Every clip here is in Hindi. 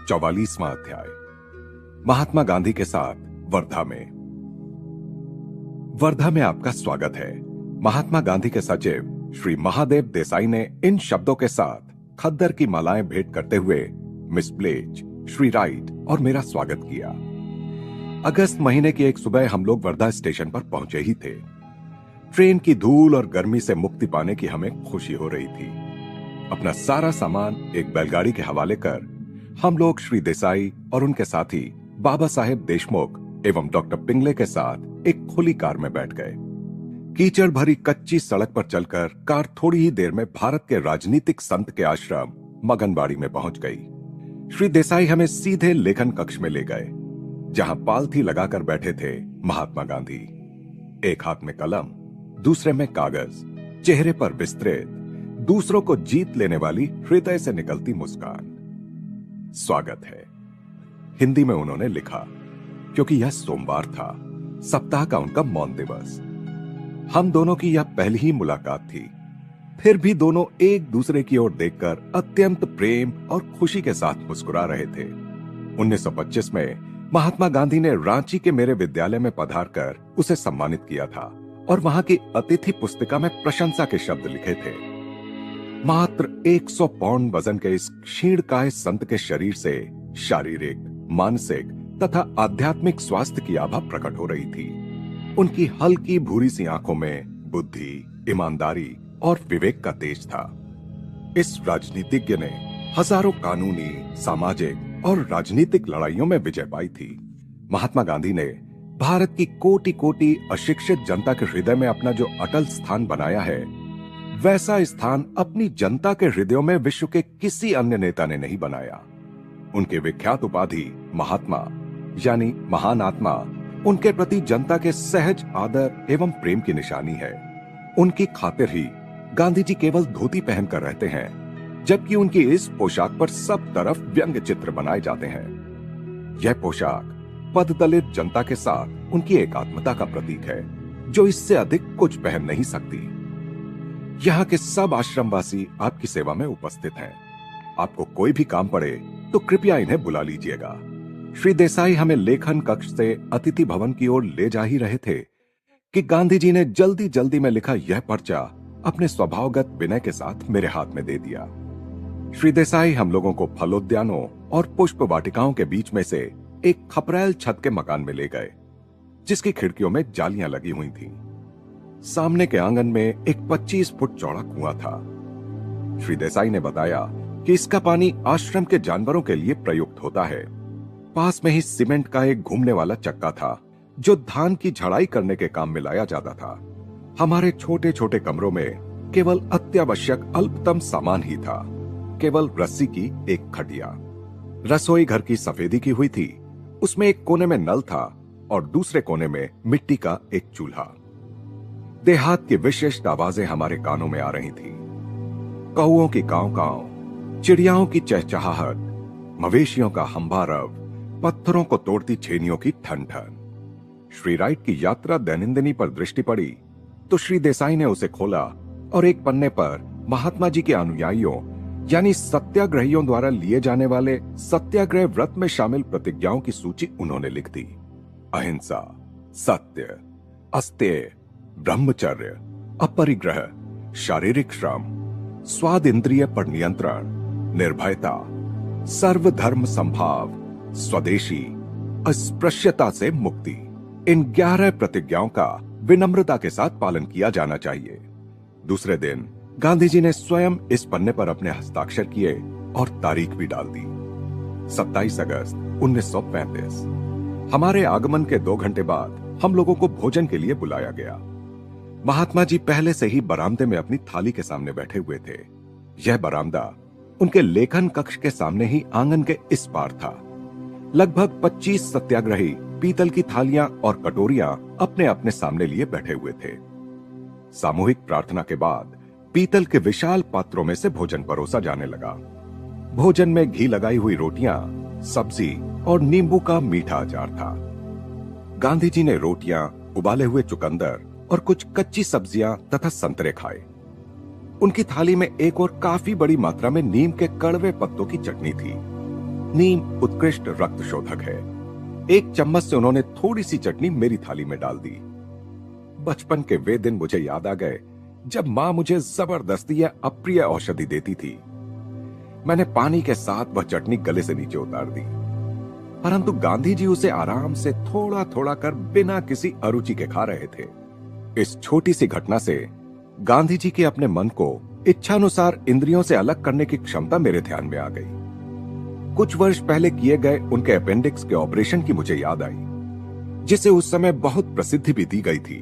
44वां अध्याय। महात्मा गांधी के साथ वर्धा में। वर्धा में आपका स्वागत है। महात्मा गांधी के सचिव श्री महादेव देसाई ने इन शब्दों के साथ खद्दर की मालाएं भेंट करते हुए मिस ब्लेज, श्री राइट और मेरा स्वागत किया। अगस्त महीने की एक सुबह हम लोग वर्धा स्टेशन पर पहुंचे ही थे। ट्रेन की धूल और गर्मी से मुक्ति पाने की हमें खुशी हो रही थी। अपना सारा सामान एक बैलगाड़ी के हवाले कर हम लोग श्री देसाई और उनके साथी बाबा साहेब देशमुख एवं डॉक्टर पिंगले के साथ एक खुली कार में बैठ गए। कीचड़ भरी कच्ची सड़क पर चलकर कार थोड़ी ही देर में भारत के राजनीतिक संत के आश्रम मगनबाड़ी में पहुंच गई। श्री देसाई हमें सीधे लेखन कक्ष में ले गए, जहां पालथी लगाकर बैठे थे महात्मा गांधी। एक हाथ में कलम, दूसरे में कागज, चेहरे पर विस्तृत, दूसरों को जीत लेने वाली हृदय से निकलती मुस्कान। स्वागत है, हिंदी में उन्होंने लिखा, क्योंकि यह सोमवार था, सप्ताह का उनका मौन दिवस। हम दोनों की यह पहली ही मुलाकात थी, फिर भी दोनों एक दूसरे की ओर देखकर अत्यंत प्रेम और खुशी के साथ मुस्कुरा रहे थे। 1925 में महात्मा गांधी ने रांची के मेरे विद्यालय में पधारकर उसे सम्मानित किया था और वहां की अतिथि पुस्तिका में प्रशंसा के शब्द लिखे थे। मात्र 100 पाउंड वजन के इस क्षीणकाय संत के शरीर से शारीरिक, मानसिक तथा आध्यात्मिक स्वास्थ्य की आभा प्रकट हो रही थी। उनकी हल्की भूरी सी आंखों में बुद्धि, ईमानदारी और विवेक का तेज था। इस राजनीतिज्ञ ने हजारों कानूनी, सामाजिक और राजनीतिक लड़ाइयों में विजय पाई थी। महात्मा गांधी ने भारत की कोटि कोटि अशिक्षित जनता के हृदय में अपना जो अटल स्थान बनाया है, वैसा स्थान अपनी जनता के हृदयों में विश्व के किसी अन्य नेता ने नहीं बनाया। उनके विख्यात उपाधि महात्मा यानी महान आत्मा उनके प्रति जनता के सहज आदर एवं प्रेम की निशानी है। उनकी खातिर ही गांधी जी केवल धोती पहनकर रहते हैं, जबकि उनकी इस पोशाक पर सब तरफ व्यंग्य चित्र बनाए जाते हैं। यह पोशाक पददलित जनता के साथ उनकी एकात्मता का प्रतीक है, जो इससे अधिक कुछ पहन नहीं सकती। यहाँ के सब आश्रमवासी आपकी सेवा में उपस्थित हैं। आपको कोई भी काम पड़े तो कृपया इन्हें बुला लीजिएगा। श्री देसाई हमें लेखन कक्ष से अतिथि भवन की ओर ले जा ही रहे थे कि गांधी जी ने जल्दी जल्दी में लिखा यह पर्चा अपने स्वभावगत विनय के साथ मेरे हाथ में दे दिया। श्री देसाई हम लोगों को फलोद्यानों और पुष्प वाटिकाओं के बीच में से एक खपरैल छत के मकान में ले गए, जिसकी खिड़कियों में जालियां लगी हुई थीं। सामने के आंगन में एक 25 फुट चौड़ा कुआं था। श्री देसाई ने बताया कि इसका पानी आश्रम के जानवरों के लिए प्रयुक्त होता है। पास में ही सीमेंट का एक घूमने वाला चक्का था, जो धान की झड़ाई करने के काम में लाया जाता था। हमारे छोटे छोटे कमरों में केवल अत्यावश्यक अल्पतम सामान ही था, केवल रस्सी की एक खटिया। रसोई घर की सफेदी की हुई थी, उसमें एक कोने में नल था और दूसरे कोने में मिट्टी का एक चूल्हा। देहात की विशिष्ट आवाजें हमारे कानों में आ रही थी। कौओं की कांव कांव, चिड़ियाओं की चहचहाहट, मवेशियों का हंबारव, पत्थरों को तोड़ती छेनियों की ठन ठन। श्री राइट की यात्रा दैनंदिनी पर दृष्टि पड़ी तो श्री देसाई ने उसे खोला और एक पन्ने पर महात्मा जी के अनुयायियों यानी सत्याग्रहियों द्वारा लिए जाने वाले सत्याग्रह व्रत में शामिल प्रतिज्ञाओं की सूची उन्होंने लिख दी। अहिंसा, सत्य, अस्तेय, ब्रह्मचर्य, अपरिग्रह, शारीरिक श्रम, स्वाद इंद्रिय पर नियंत्रण, निर्भयता, सर्वधर्म संभाव, स्वदेशी, अस्पृश्यता से मुक्ति। इन 11 प्रतिज्ञाओं का विनम्रता के साथ पालन किया जाना चाहिए। दूसरे दिन गांधी जी ने स्वयं इस पन्ने पर अपने हस्ताक्षर किए और तारीख भी डाल दी, 27 अगस्त 1935। हमारे आगमन के 2 घंटे बाद हम लोगों को भोजन के लिए बुलाया गया। महात्मा जी पहले से ही बरामदे में अपनी थाली के सामने बैठे हुए थे। यह बरामदा उनके लेखन कक्ष के सामने ही आंगन के इस पार था। लगभग 25 सत्याग्रही पीतल की थालियां और कटोरियां अपने अपने सामने लिए बैठे हुए थे। सामूहिक प्रार्थना के बाद पीतल के विशाल पात्रों में से भोजन परोसा जाने लगा। भोजन में घी लगाई हुई रोटियां, सब्जी और नींबू का मीठा अचार था। गांधी जी ने रोटियां, उबाले हुए चुकंदर और कुछ कच्ची सब्जियां तथा संतरे खाए। उनकी थाली में एक और काफी बड़ी मात्रा में नीम के कड़वे पत्तों की चटनी थी। नीम उत्कृष्ट रक्त शोधक है। एक चम्मच से उन्होंने थोड़ी सी चटनी मेरी थाली में डाल दी। बचपन के वे दिन मुझे याद आ गए जब मां मुझे जबरदस्ती या अप्रिय औषधि देती थी। मैंने पानी के साथ वह चटनी गले से नीचे उतार दी, परंतु गांधी जी उसे आराम से थोड़ा थोड़ा कर बिना किसी अरुचि के खा रहे थे। इस छोटी सी घटना से गांधी जी के अपने मन को इच्छानुसार इंद्रियों से अलग करने की क्षमता मेरे ध्यान में आ गई। कुछ वर्ष पहले किए गए उनके अपेंडिक्स के ऑपरेशन की मुझे याद आई, जिसे उस समय बहुत प्रसिद्धि भी दी गई थी।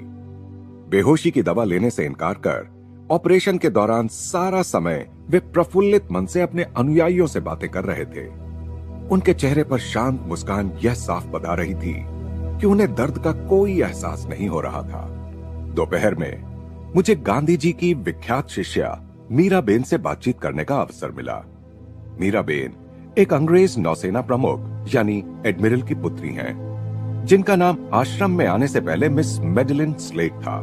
बेहोशी की दवा लेने से इनकार कर ऑपरेशन के दौरान सारा समय वे प्रफुल्लित मन से अपने अनुयायियों से बातें कर रहे थे। उनके चेहरे पर शांत मुस्कान यह साफ बता रही थी कि उन्हें दर्द का कोई एहसास नहीं हो रहा था। दोपहर में मुझे गांधी जी की विख्यात शिष्या मीराबेन से बातचीत करने का अवसर मिला। मीराबेन एक अंग्रेज नौसेना प्रमुख यानी एडमिरल की पुत्री हैं, जिनका नाम आश्रम में आने से पहले मिस मेडलिन स्लेट था।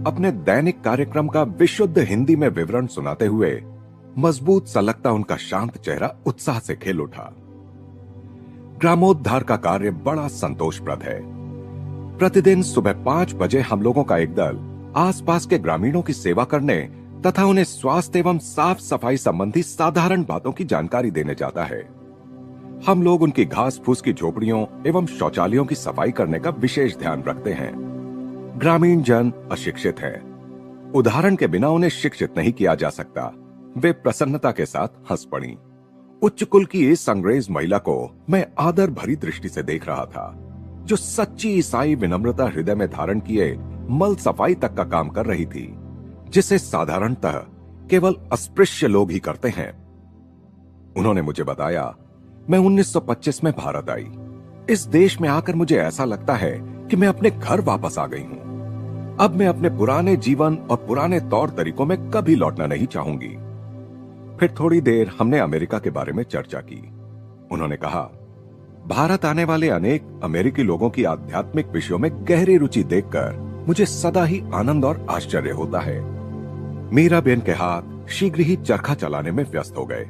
अपने दैनिक कार्यक्रम का विशुद्ध हिंदी में विवरण सुनाते हुए मजबूत सा लगता उनका शांत चेहरा उत्साह से खिल उठा। ग्रामोद्धार का कार्य बड़ा संतोषप्रद है। प्रतिदिन सुबह 5 बजे हम लोगों का एक दल आसपास के ग्रामीणों की सेवा करने तथा उन्हें स्वास्थ्य एवं साफ सफाई संबंधी साधारण बातों की जानकारी देने जाता है। हम लोग उनकी घास फूस की झोपड़ियों एवं शौचालयों की सफाई करने का विशेष ध्यान रखते हैं। ग्रामीण जन अशिक्षित हैं। उदाहरण के बिना उन्हें शिक्षित नहीं किया जा सकता। वे प्रसन्नता के साथ हंस पड़ी। उच्च कुल की इस अंग्रेज महिला को मैं आदर भरी दृष्टि से देख रहा था, जो सच्ची ईसाई विनम्रता हृदय में धारण किए मल सफाई तक का काम कर रही थी, जिसे साधारणतः केवल अस्पृश्य लोग ही करते हैं। उन्होंने मुझे बताया, मैं 1925 में भारत आई। इस देश में आकर मुझे ऐसा लगता है कि मैं अपने घर वापस आ गई हूं। अब मैं अपने पुराने जीवन और पुराने तौर तरीकों में कभी लौटना नहीं चाहूंगी। फिर थोड़ी देर हमने अमेरिका के बारे में चर्चा की। उन्होंने कहा, भारत आने वाले अनेक अमेरिकी लोगों की आध्यात्मिक विषयों में गहरी रुचि देखकर मुझे सदा ही आनंद और आश्चर्य होता है। मीराबेन के हाथ शीघ्र ही चरखा चलाने में व्यस्त हो गए।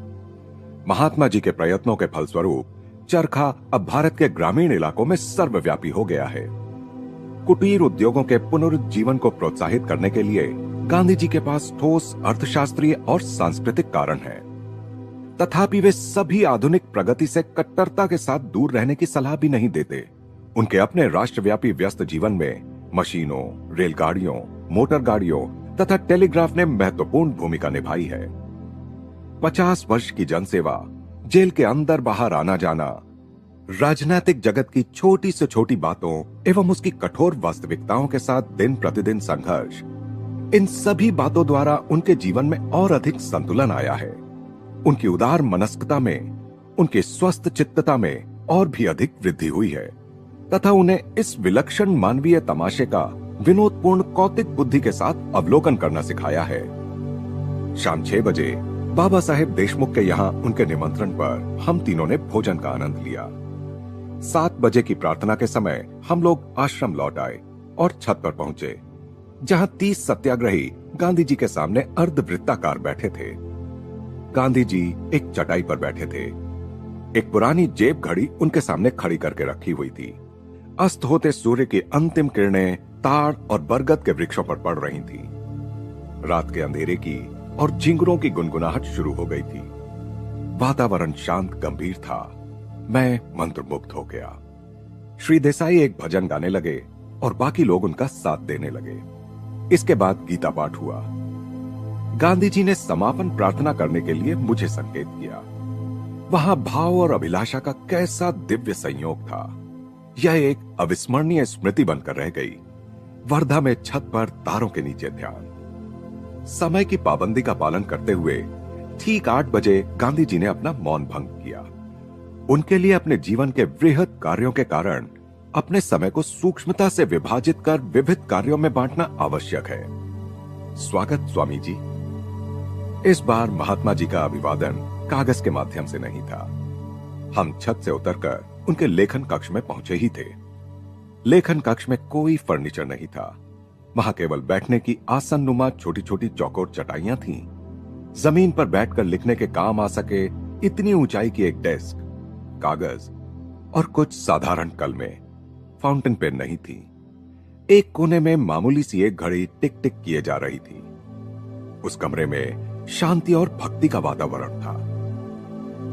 महात्मा जी के प्रयत्नों के फलस्वरूप चरखा अब भारत के ग्रामीण इलाकों में सर्वव्यापी हो गया है। कुटीर उद्योगों के पुनरुज्जीवन को प्रोत्साहित करने के लिए गांधी जी के पास ठोस अर्थशास्त्रीय और सांस्कृतिक कारण है। तथापि वे सभी आधुनिक प्रगति से कट्टरता के साथ दूर रहने की सलाह भी नहीं देते। उनके अपने राष्ट्रव्यापी व्यस्त जीवन में मशीनों, रेलगाड़ियों, मोटर गाड़ियों तथा टेलीग्राफ ने महत्वपूर्ण भूमिका निभाई है। 50 वर्ष की जनसेवा, जेल के अंदर बाहर आना जाना, राजनीतिक जगत की छोटी से छोटी बातों एवं उसकी कठोर वास्तविकताओं के साथ दिन प्रतिदिन संघर्ष, इन सभी बातों द्वारा उनके जीवन में और अधिक संतुलन आया है। उनकी उदार मनस्कता में, उनकी स्वस्थ चित्तता में और भी अधिक वृद्धि हुई है तथा उन्हें इस विलक्षण मानवीय तमाशे का विनोदपूर्ण कौतिक बुद्धि के साथ अवलोकन करना सिखाया है। शाम 6 बजे बाबा साहेब देशमुख के यहाँ उनके निमंत्रण पर हम तीनों ने भोजन का आनंद लिया। 7 बजे की प्रार्थना के समय हम लोग आश्रम लौट आए और छत पर पहुंचे, जहां 30 सत्याग्रही गांधी जी के सामने अर्धवृत्ताकार बैठे थे। गांधी जी एक चटाई पर बैठे थे। एक पुरानी जेब घड़ी उनके सामने खड़ी करके रखी हुई थी। अस्त होते सूर्य की अंतिम किरणें ताड़ और बरगद के वृक्षों पर पड़ रही थी। रात के अंधेरे की और झिंगुरों की गुनगुनाहट शुरू हो गई थी। वातावरण शांत गंभीर था। मैं मंत्रमुग्ध हो गया। श्री देसाई एक भजन गाने लगे और बाकी लोग उनका साथ देने लगे। इसके बाद गीता पाठ हुआ। गांधी जी ने समापन प्रार्थना करने के लिए मुझे संकेत किया। वहां भाव और अभिलाषा का कैसा दिव्य संयोग था। यह एक अविस्मरणीय स्मृति बनकर रह गई। वर्धा में छत पर तारों के नीचे ध्यान। समय की पाबंदी का पालन करते हुए ठीक 8 बजे गांधी जी ने अपना मौन भंग किया। उनके लिए अपने जीवन के वृहद कार्यों के कारण अपने समय को सूक्ष्मता से विभाजित कर विविध कार्यों में बांटना आवश्यक है। स्वागत स्वामी जी। इस बार महात्मा जी का अभिवादन कागज के माध्यम से नहीं था। हम छत से उतरकर उनके लेखन कक्ष में पहुंचे ही थे। लेखन कक्ष में कोई फर्नीचर नहीं था। वहां केवल बैठने की आसन नुमा छोटी छोटी चौकोर चटाइयां थीं। जमीन पर बैठकर लिखने के काम आ सके इतनी ऊंचाई की एक डेस्क, कागज और कुछ साधारण कलमें, फाउंटेन पेन नहीं थी। एक कोने में मामूली सी एक घड़ी टिक टिक किए जा रही थी। उस कमरे में शांति और भक्ति का वातावरण था।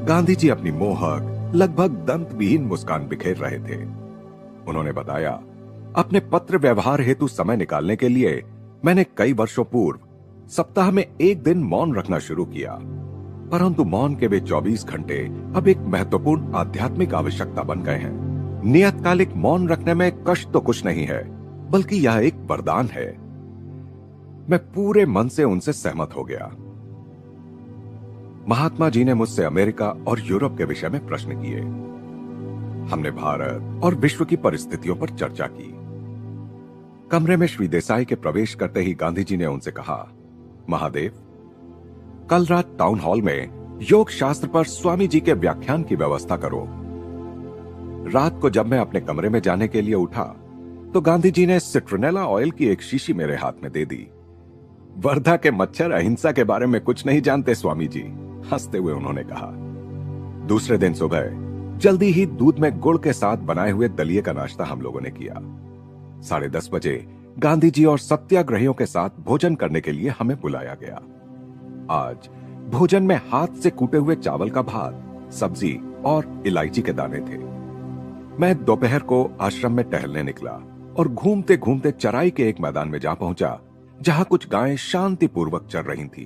गांधी जी अपनी मोहक, लगभग दंत विहीन मुस्कान बिखेर रहे थे। उन्होंने बताया, अपने पत्र व्यवहार हेतु समय निकालने के लिए मैंने कई वर्षों पूर्व सप्ताह में एक दिन मौन रखना शुरू किया, परंतु मौन के वे 24 घंटे अब एक महत्वपूर्ण आध्यात्मिक आवश्यकता बन गए हैं। नियतकालिक मौन रखने में कष्ट तो कुछ नहीं है, बल्कि यह एक वरदान है। मैं पूरे मन से उनसे सहमत हो गया। महात्मा जी ने मुझसे अमेरिका और यूरोप के विषय में प्रश्न किए। हमने भारत और विश्व की परिस्थितियों पर चर्चा की। कमरे में श्री देसाई के प्रवेश करते ही गांधी जी ने उनसे कहा, महादेव, कल रात टाउन हॉल में योग शास्त्र पर स्वामी जी के व्याख्यान की व्यवस्था करो। रात को जब मैं अपने कमरे में जाने के लिए उठा तो गांधी जी ने सिट्रोनेला ऑयल की एक शीशी मेरे हाथ में दे दी। वर्धा के मच्छर अहिंसा के बारे में कुछ नहीं जानते स्वामी जी, हंसते हुए उन्होंने कहा। दूसरे दिन सुबह जल्दी ही दूध में गुड़ के साथ बनाए हुए दलिए का नाश्ता हम लोगों ने किया। 10:30 बजे गांधी जी और सत्याग्रहियों के साथ भोजन करने के लिए हमें बुलाया गया। आज भोजन में हाथ से कूटे हुए चावल का भात, सब्जी और इलायची के दाने थे। मैं दोपहर को आश्रम में टहलने निकला और घूमते घूमते चराई के एक मैदान में जा पहुंचा, जहां कुछ गायें शांतिपूर्वक चर रही थीं।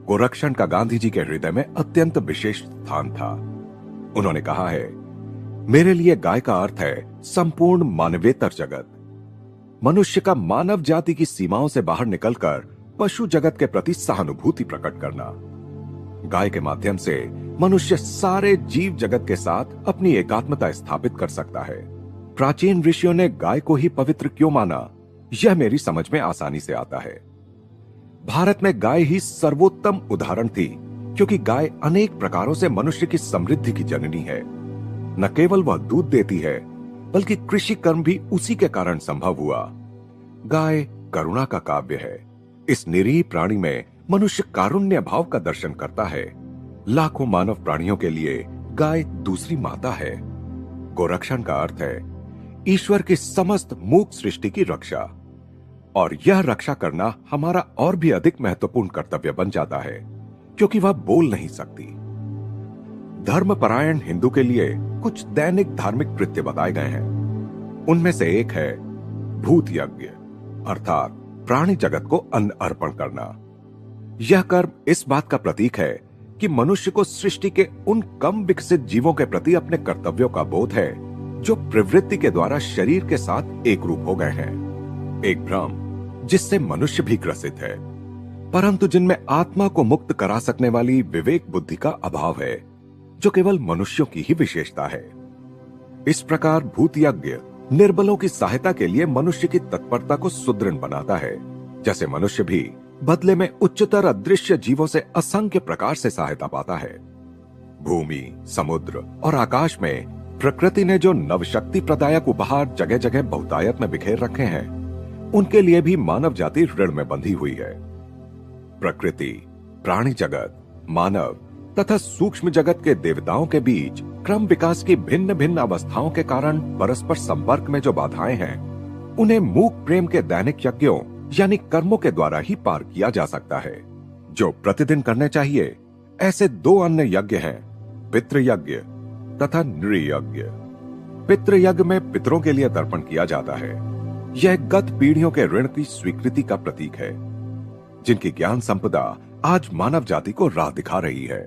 गोरक्षण का गांधी जी के हृदय में अत्यंत विशेष स्थान था। उन्होंने कहा है, मेरे लिए गाय का अर्थ है संपूर्ण मानवेतर जगत। मनुष्य का मानव जाति की सीमाओं से बाहर निकलकर पशु जगत के प्रति सहानुभूति प्रकट करना। गाय के माध्यम से मनुष्य सारे जीव जगत के साथ अपनी एकात्मता स्थापित कर सकता है। प्राचीन ऋषियों ने गाय को ही पवित्र क्यों माना, यह मेरी समझ में आसानी से आता है। भारत में गाय ही सर्वोत्तम उदाहरण थी, क्योंकि गाय अनेक प्रकारों से मनुष्य की समृद्धि की जननी है। न केवल वह दूध देती है, बल्कि कृषि कर्म भी उसी के कारण संभव हुआ। गाय करुणा का काव्य है। इस निरीह प्राणी में मनुष्य कारुण्य भाव का दर्शन करता है। लाखों मानव प्राणियों के लिए गाय दूसरी माता है। गोरक्षण का अर्थ है ईश्वर की समस्त मूक सृष्टि की रक्षा, और यह रक्षा करना हमारा और भी अधिक महत्वपूर्ण कर्तव्य बन जाता है, क्योंकि वह बोल नहीं सकती। धर्मपरायण हिंदू के लिए कुछ दैनिक धार्मिक कृत्य बताए गए हैं। उनमें से एक है भूत यज्ञ, अर्थात प्राणी जगत को अन्न अर्पण करना। यह कर्म इस बात का प्रतीक है कि मनुष्य को सृष्टि के उन कम विकसित जीवों के प्रति अपने कर्तव्यों का बोध है, जो प्रवृत्ति के द्वारा शरीर के साथ एक रूप हो गए हैं। एक भ्रम जिससे मनुष्य भी ग्रसित है, परंतु जिनमें आत्मा को मुक्त करा सकने वाली विवेक बुद्धि का अभाव है, जो केवल मनुष्यों की ही विशेषता है। इस प्रकार भूत यज्ञ निर्बलों की सहायता के लिए मनुष्य की तत्परता को सुदृढ़ बनाता है, जैसे मनुष्य भी बदले में उच्चतर अदृश्य जीवों से असंख्य प्रकार से सहायता पाता है। भूमि, समुद्र और आकाश में प्रकृति ने जो नवशक्ति प्रदायक उपहार जगह जगह बहुतायत में बिखेर रखे हैं, उनके लिए भी मानव जाति ऋण में बंधी हुई है। प्रकृति, प्राणी जगत, मानव तथा सूक्ष्म जगत के देवताओं के बीच क्रम विकास की भिन्न भिन्न अवस्थाओं के कारण परस्पर संपर्क में जो बाधाएं हैं, उन्हें मूक प्रेम के दैनिक यज्ञों यानी कर्मों के द्वारा ही पार किया जा सकता है, जो प्रतिदिन करने चाहिए। ऐसे दो अन्य यज्ञ हैं, पितृयज्ञ तथा नृयज्ञ। पितृयज्ञ में पितरों के लिए तर्पण किया जाता है। यह गत पीढ़ियों के ऋण की स्वीकृति का प्रतीक है, जिनकी ज्ञान संपदा आज मानव जाति को राह दिखा रही है।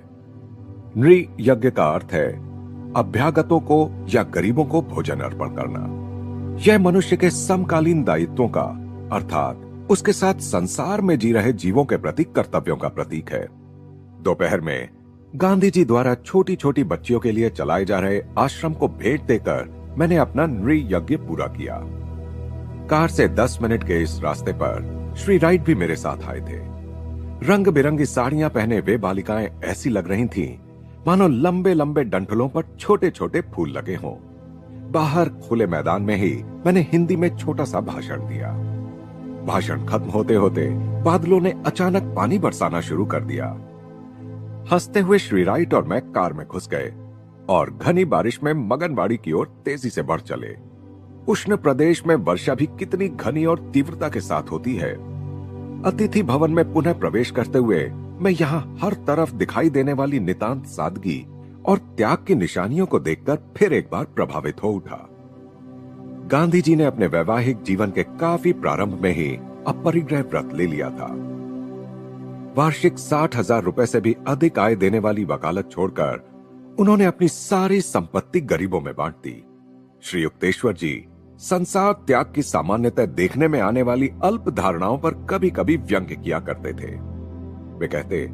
नृयज्ञ का अर्थ है अभ्यागतों को या गरीबों को भोजन अर्पण करना। यह मनुष्य के समकालीन दायित्वों का, अर्थात उसके साथ संसार में जी रहे जीवों के प्रति कर्तव्यों का प्रतीक है। दोपहर में गांधी जी द्वारा छोटी छोटी बच्चियों के लिए चलाए जा रहे आश्रम को भेंट देकर मैंने अपना नृयज्ञ पूरा किया। कार से 10 मिनट के इस रास्ते पर श्री राइट भी मेरे साथ आए थे। रंग बिरंगी साड़ियां पहने वे बालिकाएं ऐसी लग रही थीं मानो लंबे लंबे डंठलों पर छोटे छोटे फूल लगे हों। बाहर खुले मैदान में ही मैंने हिंदी में छोटा सा भाषण दिया। भाषण खत्म होते होते बादलों ने अचानक पानी बरसाना शुरू कर दिया। हंसते हुए श्री राइट और मैं कार में घुस गए और घनी बारिश में मगनवाड़ी की ओर तेजी से बढ़ चले। उष्ण प्रदेश में वर्षा भी कितनी घनी और तीव्रता के साथ होती है। अतिथि भवन में पुनः प्रवेश करते हुए मैं यहाँ हर तरफ दिखाई देने वाली नितांत सादगी और त्याग की निशानियों को देखकर फिर एक बार प्रभावित हो उठा। गांधी जी ने अपने वैवाहिक जीवन के काफी प्रारंभ में ही अपरिग्रह व्रत ले लिया था। वार्षिक 60,000 रुपए से भी अधिक आय देने वाली वकालत छोड़कर उन्होंने अपनी सारी संपत्ति गरीबों में बांट दी। श्री युक्तेश्वर जी संसार त्याग की सामान्यतः देखने में आने वाली अल्प धारणाओं पर कभी कभी व्यंग्य किया करते थे। वे कहते,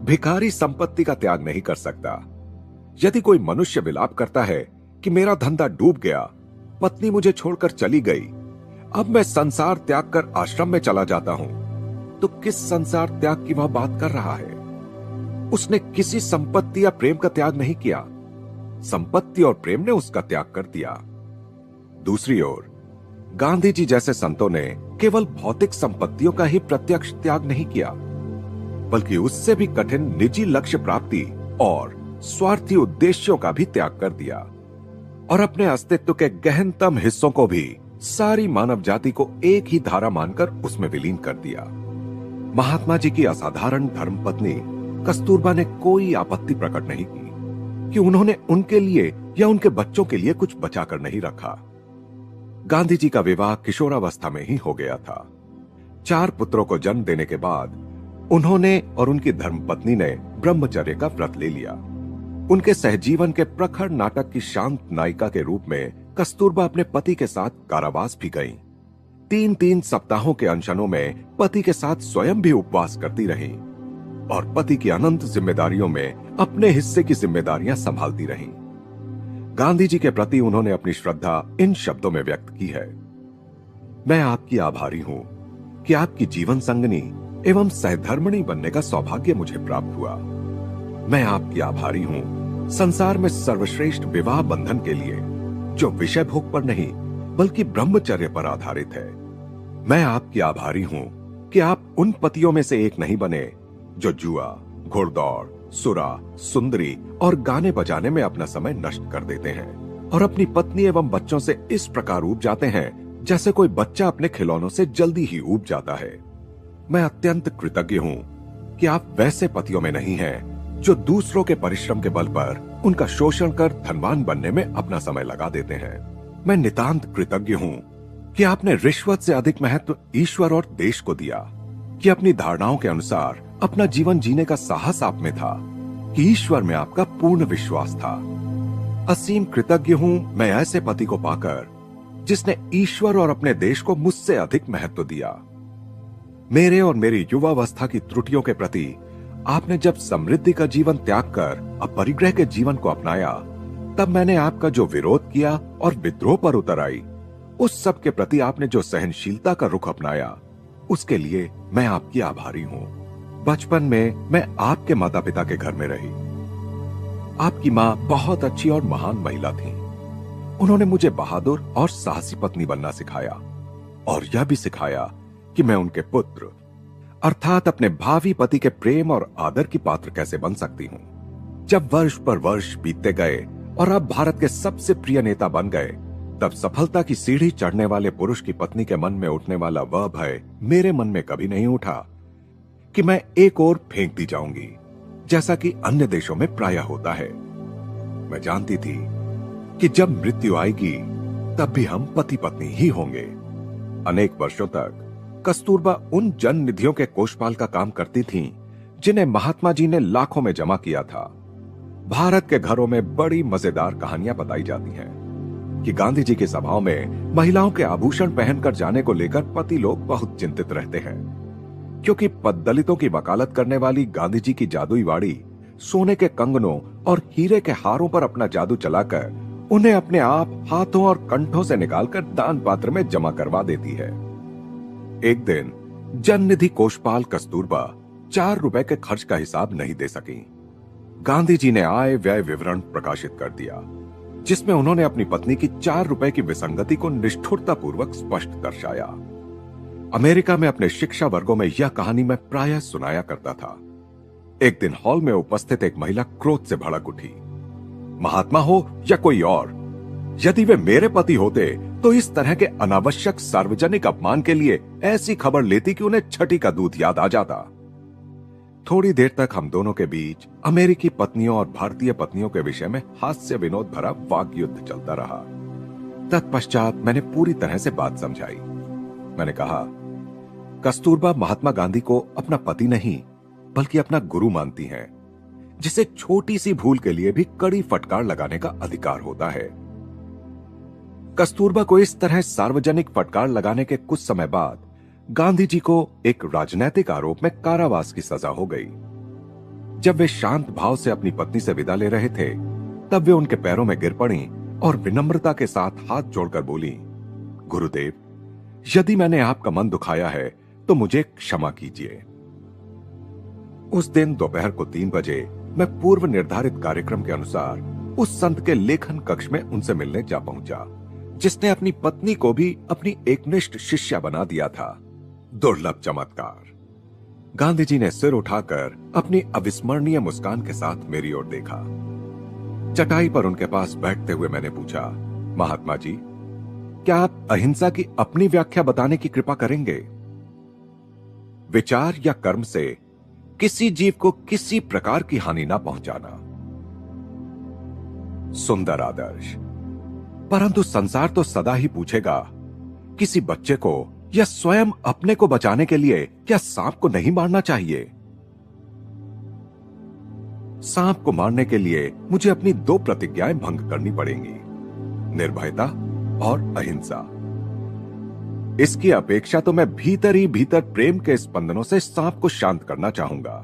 भिखारी संपत्ति का त्याग नहीं कर सकता। यदि कोई मनुष्य विलाप करता है कि मेरा धंधा डूब गया, पत्नी मुझे छोड़कर चली गई, अब मैं संसार त्याग कर आश्रम में चला जाता हूं, तो किस संसार त्याग की वह बात कर रहा है? उसने किसी संपत्ति या प्रेम का त्याग नहीं किया, संपत्ति और प्रेम ने उसका त्याग कर दिया। दूसरी ओर गांधी जी जैसे संतों ने केवल भौतिक संपत्तियों का ही प्रत्यक्ष त्याग नहीं किया, बल्कि उससे भी कठिन निजी लक्ष्य प्राप्ति और स्वार्थी उद्देश्यों का भी त्याग कर दिया और अपने अस्तित्व के गहनतम हिस्सों को भी सारी मानव जाति को एक ही धारा मानकर उसमें विलीन कर दिया। महात्मा जी की असाधारण धर्मपत्नी कस्तूरबा ने कोई आपत्ति प्रकट नहीं की कि उन्होंने उनके लिए या उनके बच्चों के लिए कुछ बचाकर नहीं रखा। गांधी जी का विवाह किशोरावस्था में ही हो गया था। 4 पुत्रों को जन्म देने के बाद उन्होंने और उनकी धर्मपत्नी ने ब्रह्मचर्य का व्रत ले लिया। उनके सहजीवन के प्रखर नाटक की शांत नायिका के रूप में कस्तूरबा अपने पति के साथ कारावास भी गईं। 3-3 सप्ताहों के अनशनों में पति के साथ स्वयं भी उपवास करती रहीं और पति की अनंत जिम्मेदारियों में अपने हिस्से की जिम्मेदारियां संभालती रहीं। गांधी जी के प्रति उन्होंने अपनी श्रद्धा इन शब्दों में व्यक्त की है, मैं आपकी आभारी हूं कि आपकी जीवन संगनी एवं सहधर्मिणी बनने का सौभाग्य मुझे प्राप्त हुआ। मैं आपकी आभारी हूं संसार में सर्वश्रेष्ठ विवाह बंधन के लिए, जो विषय भोग पर नहीं बल्कि ब्रह्मचर्य पर आधारित है। मैं आपकी आभारी हूं कि आप उन पतियों में से एक नहीं बने जो जुआ, घुड़दौड़, सुरा, सुंदरी और गाने बजाने में अपना समय नष्ट कर देते हैं और अपनी पत्नी एवं बच्चों से इस प्रकार ऊब जाते हैं जैसे कोई बच्चा अपने खिलौनों से जल्दी ही ऊब जाता है। मैं अत्यंत कृतज्ञ हूं कि आप वैसे पतियों में नहीं हैं जो दूसरों के परिश्रम के बल पर उनका शोषण कर धनवान बनने में अपना समय लगा देते हैं। मैं नितांत कृतज्ञ हूं कि आपने रिश्वत से अधिक महत्व ईश्वर और देश को दिया, कि अपनी धारणाओं के अनुसार अपना जीवन जीने का साहस आप में था, कि ईश्वर में आपका पूर्ण विश्वास था। असीम कृतज्ञ हूं मैं ऐसे पति को पाकर जिसने ईश्वर और अपने देश को मुझसे अधिक महत्व दिया। मेरे और मेरी युवावस्था की त्रुटियों के प्रति आपने जब समृद्धि का जीवन त्याग कर अपरिग्रह के जीवन को अपनाया, तब मैंने आपका जो विरोध किया और विद्रोह पर उतर आई, उस सब के प्रति आपने जो सहनशीलता का रुख अपनाया, उसके लिए मैं आपकी आभारी हूं। बचपन में मैं आपके माता पिता के घर में रही। आपकी मां बहुत अच्छी और महान महिला थी। उन्होंने मुझे बहादुर और साहसी पत्नी बनना सिखाया और यह भी सिखाया कि मैं उनके पुत्र अर्थात अपने भावी पति के प्रेम और आदर की पात्र कैसे बन सकती हूं। जब वर्ष पर वर्ष बीतते गए और अब भारत के सबसे प्रिय नेता बन गए, तब सफलता की सीढ़ी चढ़ने वाले पुरुष की पत्नी के मन में उठने वाला वह भय मेरे मन में कभी नहीं उठा कि मैं एक ओर फेंक दी जाऊंगी, जैसा कि अन्य देशों में प्रायः होता है। मैं जानती थी कि जब मृत्यु आएगी तब भी हम पति पत्नी ही होंगे। अनेक वर्षों तक कस्तूरबा उन जन निधियों के कोषपाल का काम करती थीं, जिन्हें महात्मा जी ने लाखों में जमा किया था। भारत के घरों में बड़ी मजेदार कहानियां बताई जाती हैं कि गांधी जी की सभाओं में महिलाओं के आभूषण पहनकर जाने को लेकर पति लोग बहुत चिंतित रहते हैं, क्योंकि दलितों की वकालत करने वाली गांधी जी की जादुई वाड़ी सोने के कंगनों और हीरे के हारों पर अपना जादू चलाकर उन्हें अपने आप हाथों और कंठों से निकालकर दान पात्र में जमा करवा देती है। एक दिन जन निधि कोषपाल कस्तूरबा 4 रुपए के खर्च का हिसाब नहीं दे सकी। गांधी जी ने आय व्यय विवरण प्रकाशित कर दिया, जिसमें उन्होंने अपनी पत्नी की 4 रुपए की विसंगति को निष्ठुरता पूर्वक स्पष्ट दर्शाया। अमेरिका में अपने शिक्षा वर्गों में यह कहानी मैं प्रायः सुनाया करता था। एक दिन हॉल में उपस्थित एक महिला क्रोध से भड़क उठी। महात्मा हो या कोई और, यदि वे मेरे पति होते तो इस तरह के अनावश्यक सार्वजनिक अपमान के लिए ऐसी खबर लेती कि उन्हें छठी का दूध याद आ जाता। थोड़ी देर तक हम दोनों के बीच अमेरिकी पत्नियों और भारतीय पत्नियों के विषय में हास्य विनोद भरा वाक युद्ध चलता रहा। तत्पश्चात मैंने पूरी तरह से बात समझाई। मैंने कहा, कस्तूरबा महात्मा गांधी को अपना पति नहीं बल्कि अपना गुरु मानती हैं, जिसे छोटी सी भूल के लिए भी कड़ी फटकार लगाने का अधिकार होता है। कस्तूरबा को इस तरह सार्वजनिक फटकार लगाने के कुछ समय बाद गांधी जी को एक राजनैतिक आरोप में कारावास की सजा हो गई। जब वे शांत भाव से अपनी पत्नी से विदा ले रहे थे, तब वे उनके पैरों में गिर पड़ी और विनम्रता के साथ हाथ जोड़कर बोली, गुरुदेव, यदि मैंने आपका मन दुखाया है तो मुझे क्षमा कीजिए। उस दिन दोपहर को 3 बजे मैं पूर्व निर्धारित कार्यक्रम के अनुसार उस संत के लेखन कक्ष में उनसे मिलने जा पहुंचा, जिसने अपनी पत्नी को भी अपनी एकनिष्ठ शिष्या बना दिया था। दुर्लभ चमत्कार। गांधी जी ने सिर उठाकर अपनी अविस्मरणीय मुस्कान के साथ मेरी ओर देखा। चटाई पर उनके पास बैठते हुए मैंने पूछा, महात्मा जी, क्या आप अहिंसा की अपनी व्याख्या बताने की कृपा करेंगे? विचार या कर्म से किसी जीव को किसी प्रकार की हानि ना पहुंचाना। सुंदर आदर्श। परंतु संसार तो सदा ही पूछेगा, किसी बच्चे को या स्वयं अपने को बचाने के लिए क्या सांप को नहीं मारना चाहिए? सांप को मारने के लिए मुझे अपनी 2 प्रतिज्ञाएं भंग करनी पड़ेंगी, निर्भयता और अहिंसा। इसकी अपेक्षा तो मैं भीतर ही भीतर प्रेम के स्पंदनों से सांप को शांत करना चाहूंगा।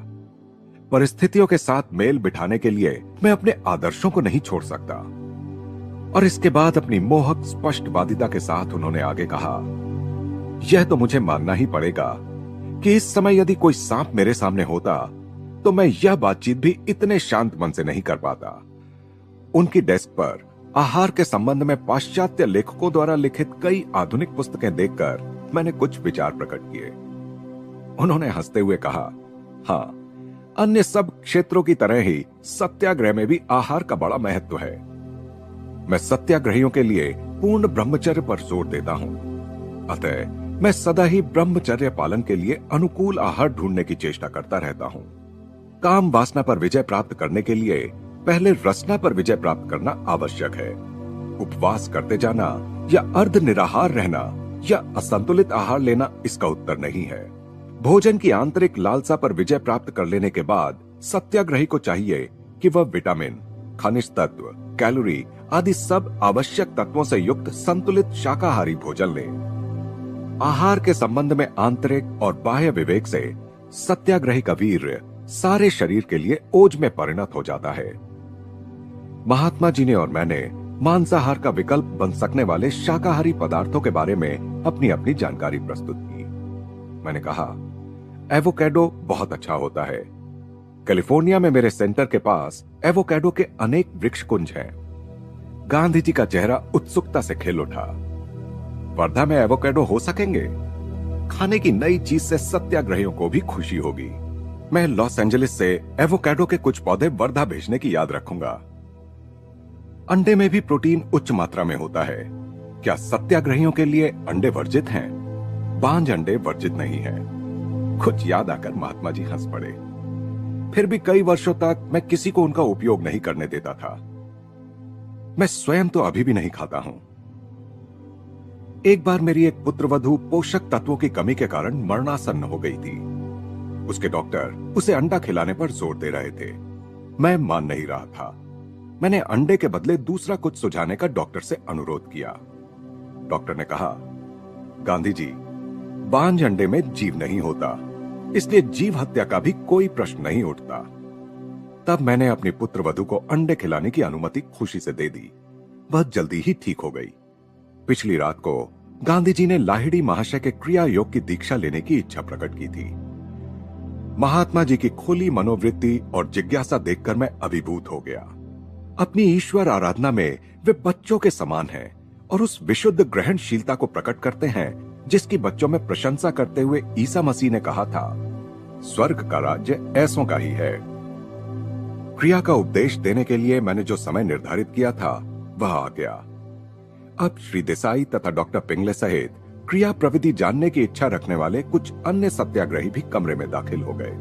परिस्थितियों के साथ मेल बिठाने के लिए मैं अपने आदर्शों को नहीं छोड़ सकता। और इसके बाद अपनी मोहक स्पष्टवादिता के साथ उन्होंने आगे कहा, यह तो मुझे मानना ही पड़ेगा कि इस समय यदि कोई सांप मेरे सामने होता तो मैं यह बातचीत भी इतने शांत मन से नहीं कर पाता। उनकी डेस्क पर आहार के संबंध में पाश्चात्य लेखकों द्वारा लिखित कई आधुनिक पुस्तकें देखकर मैंने कुछ विचार प्रकट किए। उन्होंने हंसते हुए कहा, हाँ, अन्य सब क्षेत्रों की तरह ही सत्याग्रह में भी आहार का बड़ा महत्व है। मैं सत्याग्रहियों के लिए पूर्ण ब्रह्मचर्य पर जोर देता हूं। अतः मैं सदा ही ब्रह्मचर्य पालन के लिए अनुकूल आहार ढूंढने की चेष्टा करता रहता हूं। काम वासना पर विजय प्राप्त करने के लिए पहले रसना पर विजय प्राप्त करना आवश्यक है। उपवास करते जाना या अर्ध निराहार रहना या असंतुलित आहार लेना इसका उत्तर नहीं है। भोजन की आंतरिक लालसा पर विजय प्राप्त कर लेने के बाद सत्याग्रही को चाहिए कि वह विटामिन, खनिज तत्व, कैलोरी आदि सब आवश्यक तत्वों से युक्त संतुलित शाकाहारी भोजन ले। आहार के संबंध में आंतरिक और बाह्य विवेक से सत्याग्रही का वीर्य सारे शरीर के लिए ओज में परिणत हो जाता है। महात्मा जी ने और मैंने मांसाहार का विकल्प बन सकने वाले शाकाहारी पदार्थों के बारे में अपनी अपनी जानकारी प्रस्तुत की। मैंने कहा, एवोकेडो बहुत अच्छा होता है। कैलिफोर्निया में मेरे सेंटर के पास एवोकेडो के अनेक वृक्ष कुंज हैं। गांधी जी का चेहरा उत्सुकता से खिल उठा। वर्धा में एवोकेडो हो सकेंगे? खाने की नई चीज से सत्याग्रहियों को भी खुशी होगी। मैं लॉस एंजलिस से एवोकेडो के कुछ पौधे वर्धा भेजने की याद रखूंगा। अंडे में भी प्रोटीन उच्च मात्रा में होता है। क्या सत्याग्रहियों के लिए अंडे वर्जित हैं? बांझ अंडे वर्जित नहीं हैं। कुछ याद आकर महात्मा जी हंस पड़े। फिर भी कई वर्षों तक मैं किसी को उनका उपयोग नहीं करने देता था। मैं स्वयं तो अभी भी नहीं खाता हूं। एक बार मेरी एक पुत्रवधू पोषक तत्वों की कमी के कारण मरणासन्न हो गई थी। उसके डॉक्टर उसे अंडा खिलाने पर जोर दे रहे थे। मैं मान नहीं रहा था। मैंने अंडे के बदले दूसरा कुछ सुझाने का डॉक्टर से अनुरोध किया। डॉक्टर ने कहा, गांधी जी, बांझ अंडे में जीव नहीं होता, इसलिए जीव हत्या का भी कोई प्रश्न नहीं उठता। तब मैंने अपनी पुत्रवधू को अंडे खिलाने की अनुमति खुशी से दे दी। वह जल्दी ही ठीक हो गई। पिछली रात को गांधी जी ने लाहिड़ी महाशय के क्रिया योग की दीक्षा लेने की इच्छा प्रकट की थी। महात्मा जी की खुली मनोवृत्ति और जिज्ञासा देखकर मैं अभिभूत हो गया। अपनी ईश्वर आराधना में वे बच्चों के समान हैं और उस विशुद्ध ग्रहणशीलता को प्रकट करते हैं जिसकी बच्चों में प्रशंसा करते हुए ईसा मसीह ने कहा था, स्वर्ग का राज्य ऐसों का ही है। क्रिया का उपदेश देने के लिए मैंने जो समय निर्धारित किया था वह आ गया। अब श्री देसाई तथा डॉक्टर पिंगले सहित क्रिया प्रविधि जानने की इच्छा रखने वाले कुछ अन्य सत्याग्रही भी कमरे में दाखिल हो गए।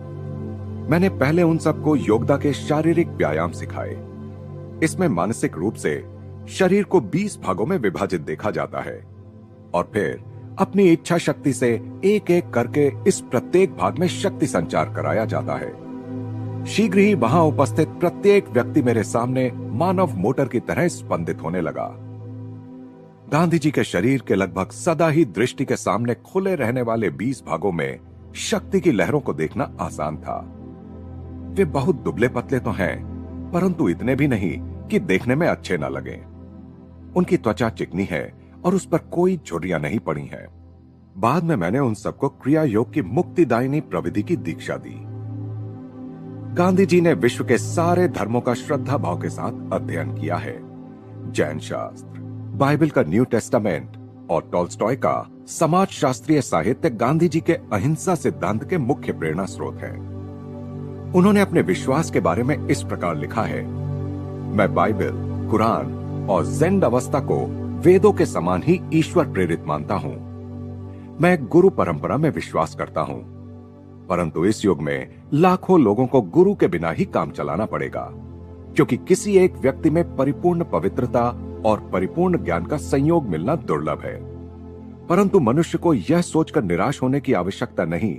मैंने पहले उन सबको योगदा के शारीरिक व्यायाम सिखाए। इसमें मानसिक रूप से शरीर को 20 भागों में विभाजित देखा जाता है और फिर अपनी इच्छा शक्ति से एक एक करके इस प्रत्येक भाग में शक्ति संचार कराया जाता है। शीघ्र ही वहां उपस्थित प्रत्येक व्यक्ति मेरे सामने मानव मोटर की तरह स्पंदित होने लगा। गांधी जी के शरीर के लगभग सदा ही दृष्टि के सामने खुले रहने वाले 20 भागों में शक्ति की लहरों को देखना आसान था। वे बहुत दुबले पतले तो हैं, परंतु इतने भी नहीं कि देखने में अच्छे न लगे। उनकी त्वचा चिकनी है और उस पर कोई झुर्रियां नहीं पड़ी हैं। बाद में मैंने उन सबको क्रिया योग की मुक्तिदायिनी प्रविधि की दीक्षा दी। गांधी जी ने विश्व के सारे धर्मों का श्रद्धा भाव के साथ अध्ययन किया है। जैन शास्त्र, बाइबल का न्यू टेस्टामेंट और टॉल्स्टॉय का समाज शास्त्रीय साहित्य गांधी जी के अहिंसा सिद्धांत के मुख्य प्रेरणा स्रोत हैं। उन्होंने अपने विश्वास के बारे में इस प्रकार लिखा है, मैं बाइबल, कुरान और ज़ेन अवस्था को वेदों के समान ही ईश्वर प्रेरित मानता हूं। मैं एक गुरु परंपरा में विश्वास करता हूं, परंतु इस युग में लाखों लोगों को गुरु के बिना ही काम चलाना पड़ेगा, क्योंकि किसी एक व्यक्ति में परिपूर्ण पवित्रता और परिपूर्ण ज्ञान का संयोग मिलना दुर्लभ है। परंतु मनुष्य को यह सोचकर निराश होने की आवश्यकता नहीं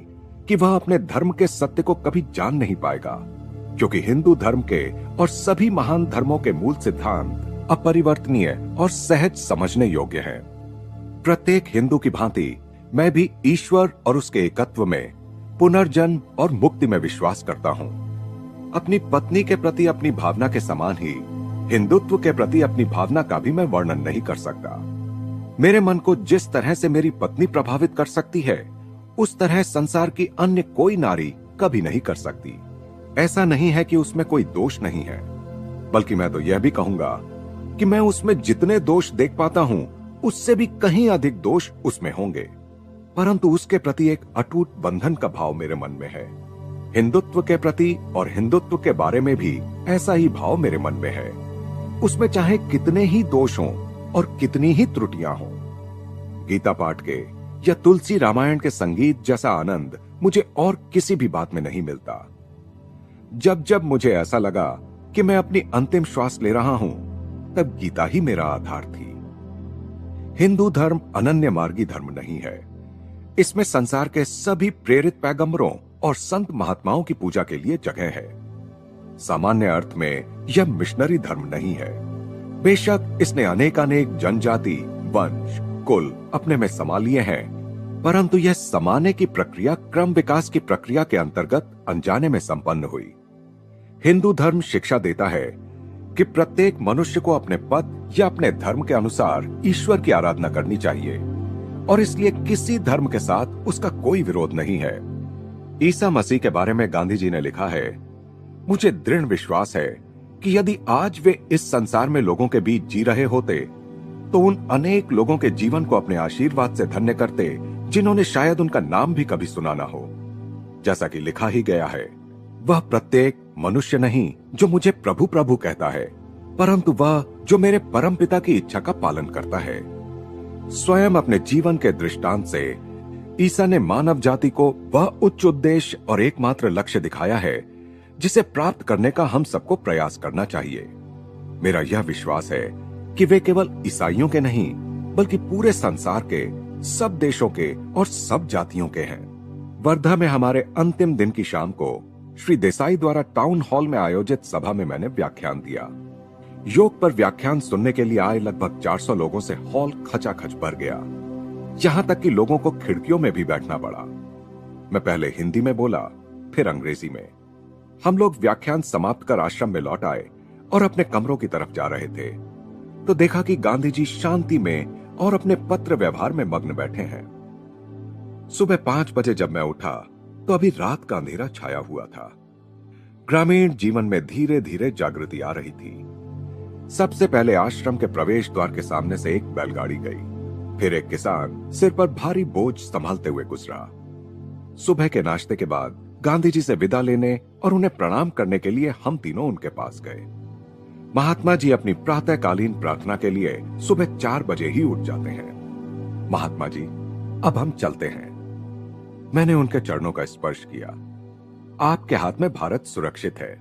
कि वह अपने धर्म के सत्य को कभी जान नहीं पाएगा, क्योंकि हिंदू धर्म के और सभी महान धर्मों के मूल सिद्धांत अपरिवर्तनीय और सहज समझने योग्य हैं। प्रत्येक हिंदू की भांति मैं भी ईश्वर और उसके एकत्व में, पुनर्जन्म और मुक्ति में विश्वास करता हूं। अपनी पत्नी के प्रति अपनी भावना के समान ही हिंदुत्व के प्रति अपनी भावना का भी मैं वर्णन नहीं कर सकता। मेरे मन को जिस तरह से मेरी पत्नी प्रभावित कर सकती है, उस तरह संसार की अन्य कोई नारी कभी नहीं कर सकती। ऐसा नहीं है कि उसमें कोई दोष नहीं है, बल्कि मैं तो यह भी कहूंगा कि मैं उसमें जितने दोष देख पाता हूं, उससे भी कहीं अधिक दोष उसमें होंगे, परंतु उसके प्रति एक अटूट बंधन का भाव मेरे मन में है। हिंदुत्व के प्रति और हिंदुत्व के बारे में भी ऐसा ही भाव मेरे मन में है। उसमें चाहे कितने ही दोष हों और कितनी ही त्रुटियां हों। गीता पाठ के या तुलसी रामायण के संगीत जैसा आनंद मुझे और किसी भी बात में नहीं मिलता। जब जब मुझे ऐसा लगा कि मैं अपनी अंतिम श्वास ले रहा हूं, तब गीता ही मेरा आधार थी। हिंदू धर्म अनन्य मार्गी धर्म नहीं है। इसमें संसार के सभी प्रेरित पैगंबरों और संत महात्माओं की पूजा के लिए जगह है। सामान्य अर्थ में यह मिशनरी धर्म नहीं है। बेशक इसने अनेकानेक जनजाति, वंश, कुल अपने में समा लिए हैं, परंतु यह समाने की प्रक्रिया क्रम विकास की प्रक्रिया के अंतर्गत अनजाने में संपन्न हुई। हिंदू धर्म शिक्षा देता है कि प्रत्येक मनुष्य को अपने पद या अपने धर्म के अनुसार ईश्वर की आराधना करनी चाहिए, और इसलिए किसी धर्म के साथ उसका कोई विरोध नहीं है। ईसा मसीह के बारे में गांधी जी ने लिखा है, मुझे दृढ़ विश्वास है कि यदि आज वे इस संसार में लोगों के बीच जी रहे होते, तो उन अनेक लोगों के जीवन को अपने आशीर्वाद से धन्य करते जिन्होंने शायद उनका नाम भी कभी सुना ना हो। जैसा कि लिखा ही गया है, वह प्रत्येक मनुष्य नहीं जो मुझे प्रभु प्रभु कहता है, परंतु वह जो मेरे परम पिता की इच्छा का पालन करता है। स्वयं अपने जीवन के दृष्टांत से ईसा ने मानव जाति को वह उच्च उद्देश्य और एकमात्र लक्ष्य दिखाया है जिसे प्राप्त करने का हम सबको प्रयास करना चाहिए। मेरा यह विश्वास है कि वे केवल ईसाइयों के नहीं, बल्कि पूरे संसार के, सब देशों के और सब जातियों के हैं। वर्धा में हमारे अंतिम दिन की शाम को श्री देसाई द्वारा टाउन हॉल में आयोजित सभा में मैंने व्याख्यान दिया। योग पर व्याख्यान सुनने के लिए आए लगभग 400 लोगों से हॉल खचाखच भर गया। यहां तक कि लोगों को खिड़कियों में भी बैठना पड़ा। मैं पहले हिंदी में बोला, फिर अंग्रेजी में। हम लोग व्याख्यान समाप्त कर आश्रम में लौट आए और अपने कमरों की तरफ जा रहे थे, तो देखा कि गांधी जी शांति में और अपने पत्र व्यवहार में मग्न बैठे हैं। सुबह 5 बजे जब मैं उठा, तो अभी रात का अंधेरा छाया हुआ था। ग्रामीण जीवन में धीरे धीरे जागृति आ रही थी। सबसे पहले आश्रम के प्रवेश द्वार के सामने से एक बैलगाड़ी गई, फिर एक किसान सिर पर भारी बोझ संभालते हुए गुजरा। सुबह के नाश्ते के बाद गांधी जी से विदा लेने और उन्हें प्रणाम करने के लिए हम तीनों उनके पास गए। महात्मा जी अपनी प्रातःकालीन प्रार्थना के लिए सुबह 4 बजे ही उठ जाते हैं। महात्मा जी, अब हम चलते हैं। मैंने उनके चरणों का स्पर्श किया। आपके हाथ में भारत सुरक्षित है।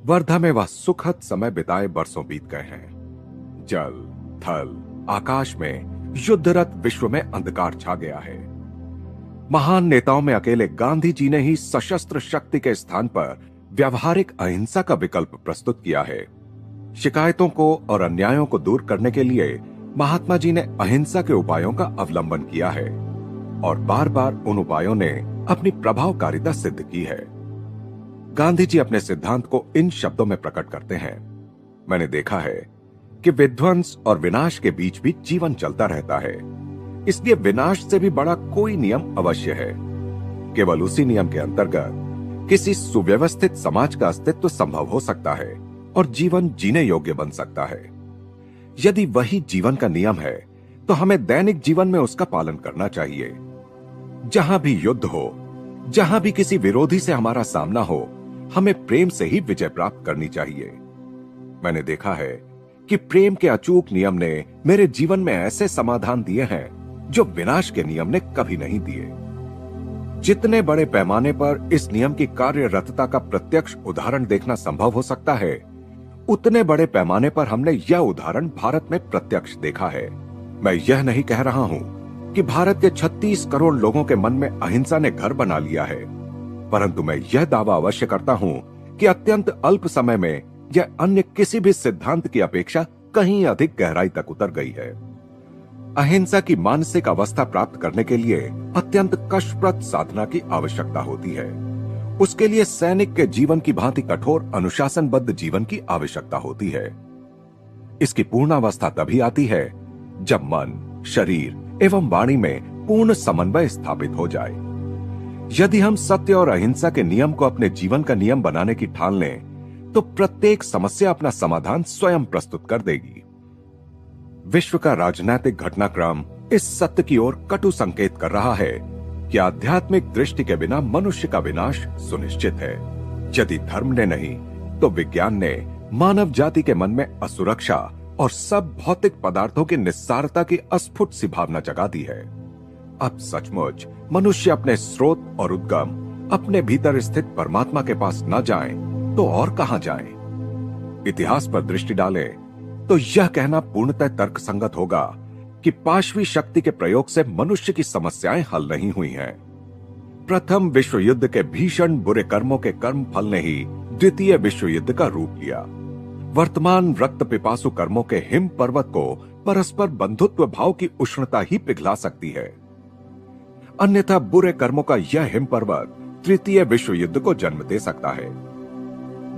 वर्धा में वह सुखद समय बिताए बरसों बीत गए हैं। जल, थल, आकाश में युद्धरत विश्व में अंधकार छा गया है। महान नेताओं में अकेले गांधी जी ने ही सशस्त्र शक्ति के स्थान पर व्यावहारिक अहिंसा का विकल्प प्रस्तुत किया है। शिकायतों को और अन्यायों को दूर करने के लिए महात्मा जी ने अहिंसा के उपायों का अवलंबन किया है और बार बार उन उपायों ने अपनी प्रभावकारिता सिद्ध की है। गांधी जी अपने सिद्धांत को इन शब्दों में प्रकट करते हैं। मैंने देखा है कि विध्वंस और विनाश के बीच भी जीवन चलता रहता है, इसलिए विनाश से भी बड़ा कोई नियम अवश्य है। केवल उसी नियम के अंतर्गत किसी सुव्यवस्थित समाज का अस्तित्व संभव हो सकता है और जीवन जीने योग्य बन सकता है। यदि वही जीवन का नियम है तो हमें दैनिक जीवन में उसका पालन करना चाहिए। जहां भी युद्ध हो, जहां भी किसी विरोधी से हमारा सामना हो, हमें प्रेम से ही विजय प्राप्त करनी चाहिए। मैंने देखा है कि प्रेम के अचूक नियम ने मेरे जीवन में ऐसे समाधान दिए हैं जो विनाश के नियम ने कभी नहीं दिए। जितने बड़े पैमाने पर इस नियम की कार्यरतता का प्रत्यक्ष उदाहरण देखना संभव हो सकता है, उतने बड़े पैमाने पर हमने यह उदाहरण भारत में प्रत्यक्ष देखा है। मैं यह नहीं कह रहा हूं कि भारत के 36 करोड़ लोगों के मन में अहिंसा ने घर बना लिया है, परंतु मैं यह दावा अवश्य करता हूं कि अत्यंत अल्प समय में यह अन्य किसी भी सिद्धांत की अपेक्षा कहीं अधिक गहराई तक उतर गई है। अहिंसा की मानसिक अवस्था प्राप्त करने के लिए अत्यंत कष्टप्रद साधना की आवश्यकता होती है। उसके लिए सैनिक के जीवन की भांति कठोर अनुशासनबद्ध जीवन की आवश्यकता होती है। इसकी पूर्णावस्था तभी आती है जब मन, शरीर एवं वाणी में पूर्ण समन्वय स्थापित हो जाए। यदि हम सत्य और अहिंसा के नियम को अपने जीवन का नियम बनाने की ठान लें, तो प्रत्येक समस्या अपना समाधान स्वयं प्रस्तुत कर देगी। विश्व का राजनीतिक घटनाक्रम इस सत्य की ओर कटु संकेत कर रहा है कि आध्यात्मिक दृष्टि के बिना मनुष्य का विनाश सुनिश्चित है। यदि धर्म ने नहीं तो विज्ञान ने मानव जाति के मन में असुरक्षा और सब भौतिक पदार्थों की निस्सारता की अस्फुट सी भावना जगा दी है। अब सचमुच मनुष्य अपने स्रोत और उद्गम, अपने भीतर स्थित परमात्मा के पास न जाए तो और कहां जाए? इतिहास पर दृष्टि डालें तो यह कहना पूर्णतः तर्कसंगत होगा कि पाशवी शक्ति के प्रयोग से मनुष्य की समस्याएं हल नहीं हुई हैं। प्रथम विश्व युद्ध के भीषण बुरे कर्मों के कर्म फल ने ही द्वितीय विश्व युद्ध का रूप लिया। वर्तमान रक्त पिपासु कर्मों के हिम पर्वत को परस्पर बंधुत्व भाव की उष्णता ही पिघला सकती है। अन्यथा बुरे कर्मों का यह हिम पर्वत तृतीय विश्व युद्ध को जन्म दे सकता है।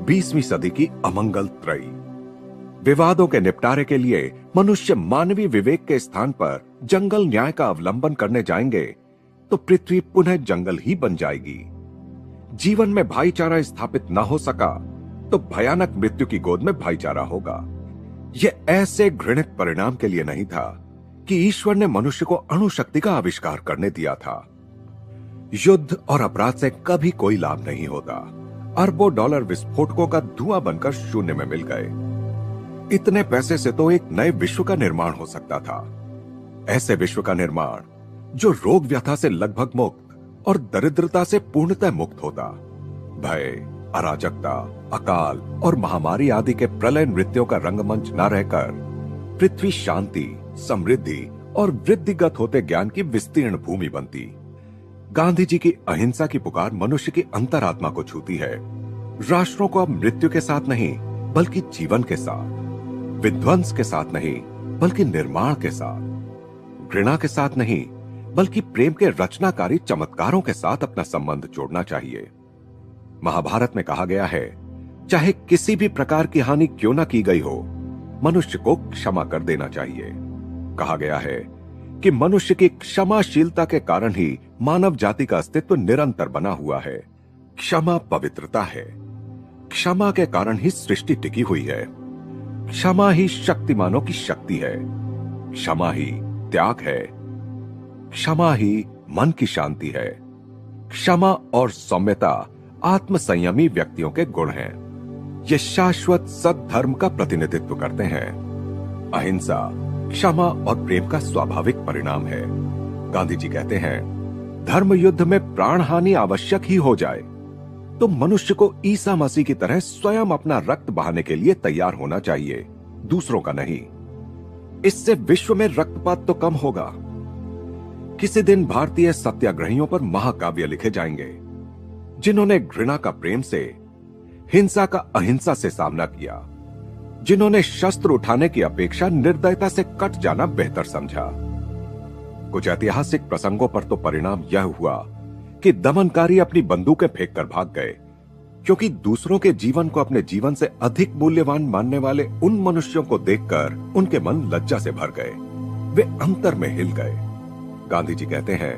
20वीं सदी की अमंगल त्रयी। विवादों के निपटारे के लिए मनुष्य मानवीय विवेक के स्थान पर जंगल न्याय का अवलंबन करने जाएंगे तो पृथ्वी पुनः जंगल ही बन जाएगी। जीवन में भाईचारा स्थापित न हो सका तो भयानक मृत्यु की गोद में भाईचारा होगा। यह ऐसे घृणित परिणाम के लिए नहीं था कि ईश्वर ने मनुष्य को अणुशक्ति का आविष्कार करने दिया था। युद्ध और अपराध से कभी कोई लाभ नहीं होता। अरबों डॉलर विस्फोटकों का धुआं बनकर शून्य में मिल गए। इतने पैसे से तो एक नए विश्व का निर्माण हो सकता था। ऐसे विश्व का निर्माण जो रोग व्यथा से लगभग मुक्त और दरिद्रता से पूर्णतः मुक्त होता। भय, अराजकता, अकाल और महामारी आदि के प्रलय नृत्यों का रंगमंच न रहकर पृथ्वी शांति, समृद्धि और वृद्धिगत होते ज्ञान की विस्तीर्ण भूमि बनती। गांधी जी की अहिंसा की पुकार मनुष्य की अंतरात्मा को छूती है। राष्ट्रों को अब मृत्यु के साथ नहीं बल्कि जीवन के साथ, विध्वंस के साथ नहीं बल्कि निर्माण के साथ, घृणा के साथ नहीं बल्कि प्रेम के रचनाकारी चमत्कारों के साथ अपना संबंध जोड़ना चाहिए। महाभारत में कहा गया है, चाहे किसी भी प्रकार की हानि क्यों न की गई हो, मनुष्य को क्षमा कर देना चाहिए। कहा गया है कि मनुष्य की क्षमाशीलता के कारण ही मानव जाति का अस्तित्व निरंतर बना हुआ है। क्षमा पवित्रता है। क्षमा के कारण ही सृष्टि टिकी हुई है। क्षमा ही शक्तिमानों की शक्ति है। क्षमा ही त्याग है। क्षमा ही मन की शांति है। क्षमा और सौम्यता आत्मसंयमी व्यक्तियों के गुण हैं। ये शाश्वत सद्धर्म का प्रतिनिधित्व करते हैं। अहिंसा क्षमा और प्रेम का स्वाभाविक परिणाम है। गांधी जी कहते हैं, धर्म युद्ध में प्राण हानि आवश्यक ही हो जाए तो मनुष्य को ईसा मसीह की तरह स्वयं अपना रक्त बहाने के लिए तैयार होना चाहिए, दूसरों का नहीं। इससे विश्व में रक्तपात तो कम होगा। किसी दिन भारतीय सत्याग्रहियों पर महाकाव्य लिखे जाएंगे, जिन्होंने घृणा का प्रेम से, हिंसा का अहिंसा से सामना किया, जिन्होंने शस्त्र उठाने की अपेक्षा निर्दयता से कट जाना बेहतर समझा। कुछ ऐतिहासिक प्रसंगों पर तो परिणाम यह हुआ कि दमनकारी अपनी बंदूकें फेंक कर भाग गए, क्योंकि दूसरों के जीवन को अपने जीवन से अधिक मूल्यवान मानने वाले उन मनुष्यों को देखकर उनके मन लज्जा से भर गए, वे अंतर में हिल गए। गांधी जी कहते हैं,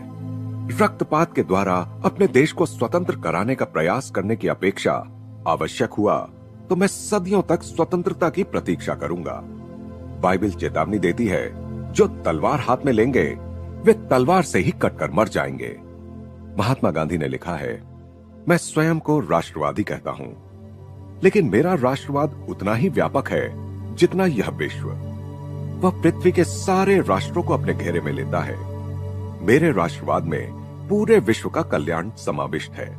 रक्तपात के द्वारा अपने देश को स्वतंत्र कराने का प्रयास करने की अपेक्षा आवश्यक हुआ तो मैं सदियों तक स्वतंत्रता की प्रतीक्षा करूंगा। बाइबल चेतावनी देती है, जो तलवार हाथ में लेंगे वे तलवार से ही कटकर मर जाएंगे। महात्मा गांधी ने लिखा है, मैं स्वयं को राष्ट्रवादी कहता हूं, लेकिन मेरा राष्ट्रवाद उतना ही व्यापक है जितना यह विश्व। वह पृथ्वी के सारे राष्ट्रों को अपने घेरे में लेता है। मेरे राष्ट्रवाद में पूरे विश्व का कल्याण समाविष्ट है।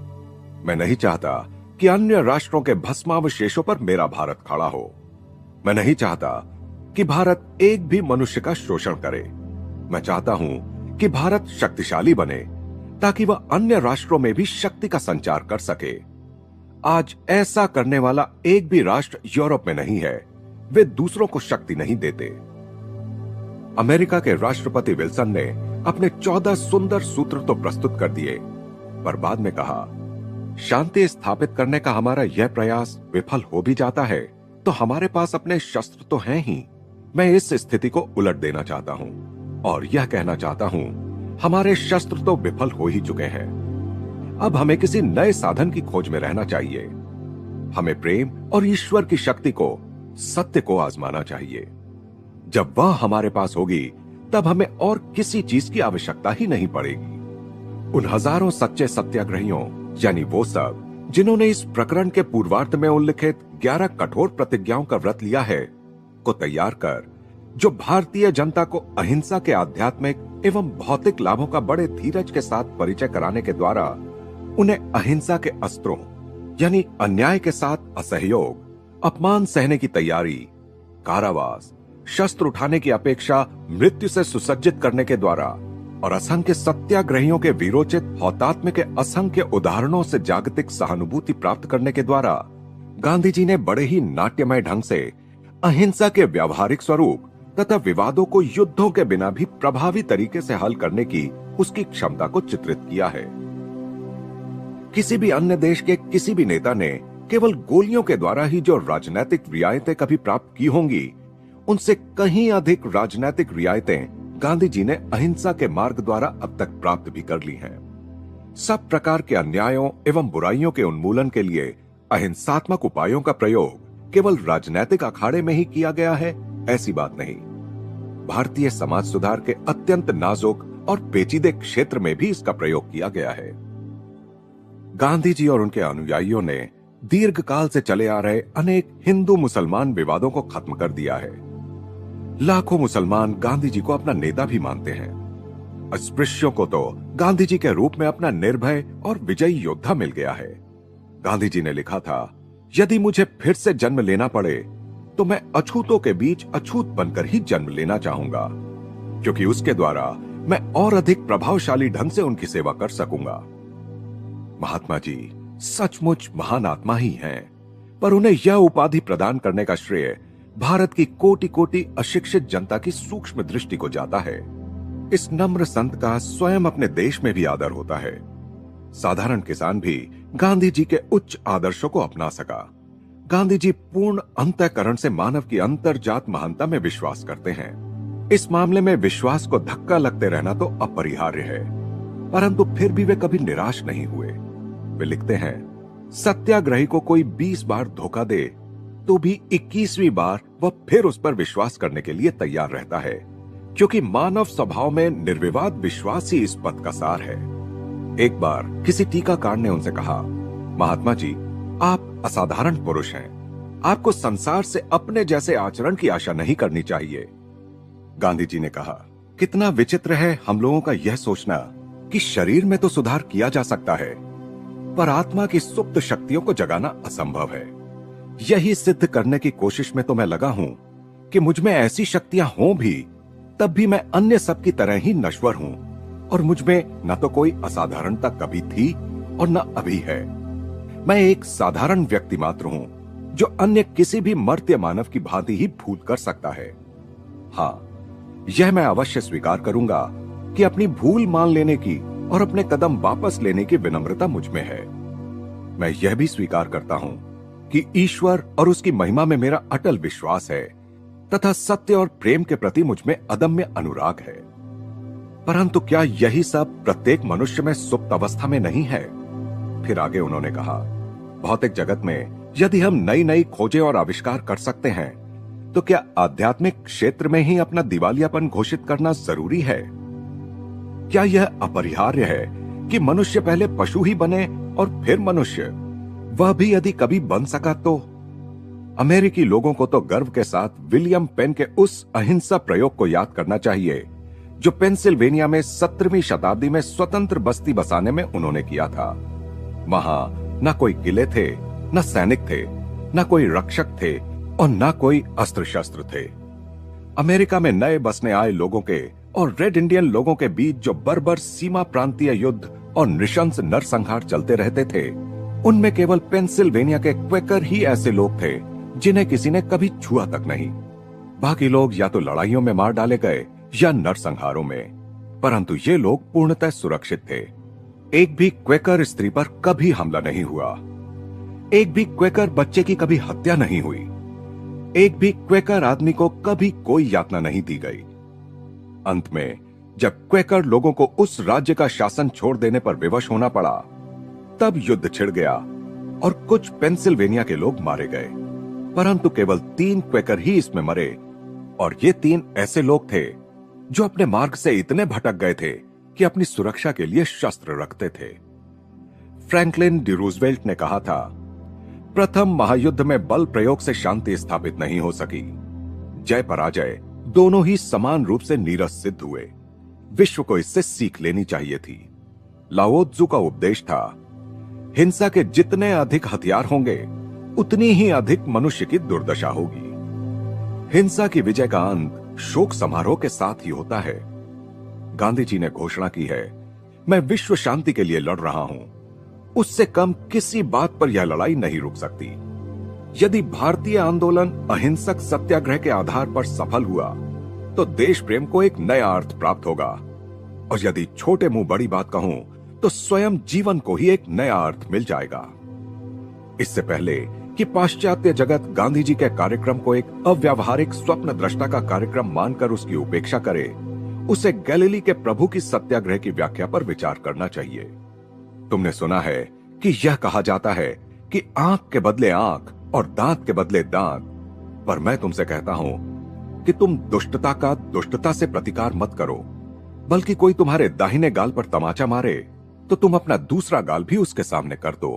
मैं नहीं चाहता कि अन्य राष्ट्रों के भस्मावशेषों पर मेरा भारत खड़ा हो। मैं नहीं चाहता कि भारत एक भी मनुष्य का शोषण करे। मैं चाहता हूं कि भारत शक्तिशाली बने ताकि वह अन्य राष्ट्रों में भी शक्ति का संचार कर सके। आज ऐसा करने वाला एक भी राष्ट्र यूरोप में नहीं है। वे दूसरों को शक्ति नहीं देते। अमेरिका के राष्ट्रपति विल्सन ने अपने 14 सुंदर सूत्र तो प्रस्तुत कर दिए, पर बाद में कहा, शांति स्थापित करने का हमारा यह प्रयास विफल हो भी जाता है तो हमारे पास अपने शस्त्र तो हैं ही। मैं इस स्थिति को उलट देना चाहता हूं और यह कहना चाहता हूं, हमारे शस्त्र तो विफल हो ही चुके हैं। अब हमें किसी नए साधन की खोज में रहना चाहिए। हमें प्रेम और ईश्वर की शक्ति को, सत्य को आजमाना चाहिए। जब वह हमारे पास होगी तब हमें और किसी चीज की आवश्यकता ही नहीं पड़ेगी। उन हजारों सच्चे सत्याग्रहियों, यानी वो सब जिन्होंने इस प्रकरण के पूर्वार्ध में उल्लिखित 11 कठोर प्रतिज्ञाओं का व्रत लिया है, को तैयार कर, जो भारतीय जनता को अहिंसा के आध्यात्मिक एवं भौतिक लाभों का बड़े धीरज के साथ परिचय कराने के द्वारा उन्हें अहिंसा के अस्त्रों यानी अन्याय के साथ असहयोग, अपमान सहने की तैयारी, कारावास, शस्त्र उठाने की अपेक्षा मृत्यु से सुसज्जित करने के द्वारा और असंख्य सत्याग्रहियों के वीरोचित हौतात्म्य के असंख्य उदाहरणों से जागतिक सहानुभूति प्राप्त करने के द्वारा गांधी जी ने बड़े ही नाट्यमय ढंग से अहिंसा के व्यावहारिक स्वरूप तथा विवादों को युद्धों के बिना भी प्रभावी तरीके से हल करने की उसकी क्षमता को चित्रित किया है। किसी भी अन्य देश के किसी भी नेता ने केवल गोलियों के द्वारा ही जो राजनीतिक रियायतें कभी प्राप्त की होंगी, उनसे कहीं अधिक राजनीतिक रियायतें गांधी जी ने अहिंसा के मार्ग द्वारा अब तक प्राप्त भी कर ली हैं। सब प्रकार के अन्यायों एवं बुराइयों के उन्मूलन के लिए अहिंसात्मक उपायों का प्रयोग केवल राजनीतिक अखाड़े में ही किया गया है, ऐसी बात नहीं। भारतीय समाज सुधार के अत्यंत नाजुक और पेचीदे क्षेत्र में भी इसका प्रयोग किया गया है। गांधी जी और उनके अनुयायियों ने दीर्घ काल से चले आ रहे अनेक हिंदू मुसलमान विवादों को खत्म कर दिया है। लाखों मुसलमान गांधी जी को अपना नेता भी मानते हैं। अस्पृश्यों को तो गांधी जी के रूप में अपना निर्भय और विजयी योद्धा मिल गया है। गांधी जी ने लिखा था, यदि मुझे फिर से जन्म लेना पड़े तो मैं अछूतों के बीच अछूत बनकर ही जन्म लेना चाहूंगा, क्योंकि उसके द्वारा मैं और अधिक प्रभावशाली ढंग से उनकी सेवा कर सकूंगा। महात्मा जी सचमुच महान आत्मा ही हैं, पर उन्हें यह उपाधि प्रदान करने का श्रेय भारत की कोटि कोटि अशिक्षित जनता की सूक्ष्म दृष्टि को जाता है। इस नम्र संत का स्वयं अपने देश में भी आदर होता है। साधारण किसान भी गांधी जी के उच्च आदर्शों को अपना सका। गांधी जी पूर्ण अंतःकरण से मानव की अंतर्जात महानता में विश्वास करते हैं। इस मामले में विश्वास को धक्का लगते रहना तो अपरिहार्य है, परंतु फिर भी वे कभी निराश नहीं हुए। वे लिखते हैं, सत्याग्रही को कोई 20 बार धोखा दे तो भी 21वीं बार वह फिर उस पर विश्वास करने के लिए तैयार रहता है, क्योंकि मानव स्वभाव में निर्विवाद विश्वास ही इस पथ का सार है। एक बार किसी टीकाकार ने उनसे कहा, महात्मा जी, आप असाधारण पुरुष हैं। आपको संसार से अपने जैसे आचरण की आशा नहीं करनी चाहिए। गांधी जी ने कहा, कितना विचित्र है हम लोगों का यह सोचना कि शरीर में तो सुधार किया जा सकता है, पर आत्मा की सुप्त शक्तियों को जगाना असंभव है। यही सिद्ध करने की कोशिश में तो मैं लगा हूं कि मुझ में ऐसी शक्तियां हों भी, तब भी मैं अन्य सब की तरह ही नश्वर हूं, और मुझ में न तो कोई असाधारणता कभी थी और न अभी है। मैं एक साधारण व्यक्ति मात्र हूं, जो अन्य किसी भी मर्त्य मानव की भांति ही भूल कर सकता है। हाँ, यह मैं अवश्य स्वीकार करूंगा कि अपनी भूल मान लेने की और अपने कदम वापस लेने की विनम्रता मुझ में है। मैं यह भी स्वीकार करता हूं कि ईश्वर और उसकी महिमा में मेरा अटल विश्वास है तथा सत्य और प्रेम के प्रति मुझ में अदम्य अनुराग है। परंतु क्या यही सब प्रत्येक मनुष्य में सुप्त अवस्था में नहीं है? फिर आगे उन्होंने कहा, भौतिक जगत में यदि हम नई नई खोजें और आविष्कार कर सकते हैं, तो क्या आध्यात्मिक क्षेत्र में ही अपना दिवालियापन घोषित करना जरूरी है? क्या यह अपरिहार्य है कि मनुष्य पहले पशु ही बने और फिर मनुष्य, वह भी यदि कभी बन सका तो? अमेरिकी लोगों को तो गर्व के साथ विलियम पेन के उस अहिंसा प्रयोग को याद करना चाहिए जो पेंसिल्वेनिया में 17वीं शताब्दी में स्वतंत्र बस्ती बसाने में उन्होंने किया था। वहां न कोई किले थे, न सैनिक थे, न कोई रक्षक थे और न कोई अस्त्र शस्त्र थे। अमेरिका में नए बसने आए लोगों के और रेड इंडियन लोगों के बीच जो बर्बर सीमा प्रांतीय युद्ध और नृशंस नरसंहार चलते रहते थे, उनमें केवल पेंसिल्वेनिया के क्वेकर ही ऐसे लोग थे जिन्हें किसी ने कभी छुआ तक नहीं। बाकी लोग या तो लड़ाइयों में मार डाले गए या नरसंहारों में, परंतु ये लोग पूर्णतः सुरक्षित थे। एक भी क्वेकर स्त्री पर कभी हमला नहीं हुआ, एक भी क्वेकर बच्चे की कभी हत्या नहीं हुई, एक भी क्वेकर आदमी को कभी कोई यातना नहीं दी गई। अंत में जब क्वेकर लोगों को उस राज्य का शासन छोड़ देने पर विवश होना पड़ा, तब युद्ध छिड़ गया और कुछ पेंसिल्वेनिया के लोग मारे गए, परंतु केवल 3 क्वेकर ही इसमें मरे, और ये 3 ऐसे लोग थे जो अपने मार्ग से इतने भटक गए थे कि अपनी सुरक्षा के लिए शस्त्र रखते थे। फ्रैंकलिन डी रूजवेल्ट ने कहा था, प्रथम महायुद्ध में बल प्रयोग से शांति स्थापित नहीं हो सकी। जय पराजय दोनों ही समान रूप से नीरस सिद्ध हुए। विश्व को इससे सीख लेनी चाहिए थी। लाओ त्सु का उपदेश था, हिंसा के जितने अधिक हथियार होंगे उतनी ही अधिक मनुष्य की दुर्दशा होगी। हिंसा की विजय का अंत शोक समारोह के साथ ही होता है। गांधी जी ने घोषणा की है, मैं विश्व शांति के लिए लड़ रहा हूं। उससे कम किसी बात पर यह लड़ाई नहीं रुक सकती। यदि भारतीय आंदोलन अहिंसक सत्याग्रह के आधार पर सफल हुआ तो देश प्रेम को एक नया अर्थ प्राप्त होगा, और यदि छोटे मुंह बड़ी बात कहूं तो स्वयं जीवन को ही एक नया अर्थ मिल जाएगा। इससे पहले कि पाश्चात्य जगत गांधी जी के कार्यक्रम को एक अव्यावहारिक स्वप्न दृष्टा का कार्यक्रम मानकर उसकी उपेक्षा करे, उसे गैलीली के प्रभु की सत्याग्रह की व्याख्या पर विचार करना चाहिए। तुमने सुना है कि यह कहा जाता है कि आंख के बदले आंख और दांत के बदले दांत, पर मैं तुमसे कहता हूं कि तुम दुष्टता का दुष्टता से प्रतिकार मत करो, बल्कि कोई तुम्हारे दाहिने गाल पर तमाचा मारे तो तुम अपना दूसरा गाल भी उसके सामने कर दो।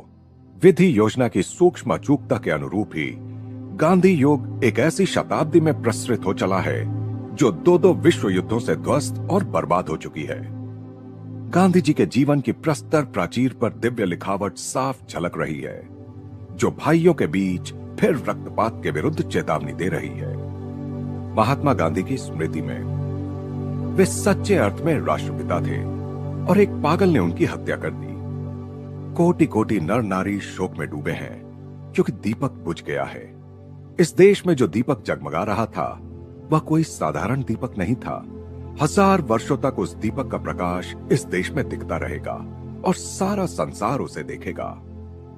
विधि योजना की सूक्ष्म अचूकता के अनुरूप ही गांधी युग एक ऐसी शताब्दी में प्रसरित हो चला है जो 2 विश्व युद्धों से ध्वस्त और बर्बाद हो चुकी है। गांधी जी के जीवन की प्रस्तर प्राचीर पर दिव्य लिखावट साफ झलक रही है, जो भाइयों के बीच फिर रक्तपात के विरुद्ध चेतावनी दे रही है। महात्मा गांधी की स्मृति में वे सच्चे अर्थ में राष्ट्रपिता थे और एक पागल ने उनकी हत्या कर दी। कोटि कोटि नर नारी शोक में डूबे हैं क्योंकि दीपक बुझ गया है। इस देश में जो दीपक जगमगा रहा था वह कोई साधारण दीपक नहीं था। 1000 वर्षों तक उस दीपक का प्रकाश इस देश में दिखता रहेगा और सारा संसार उसे देखेगा।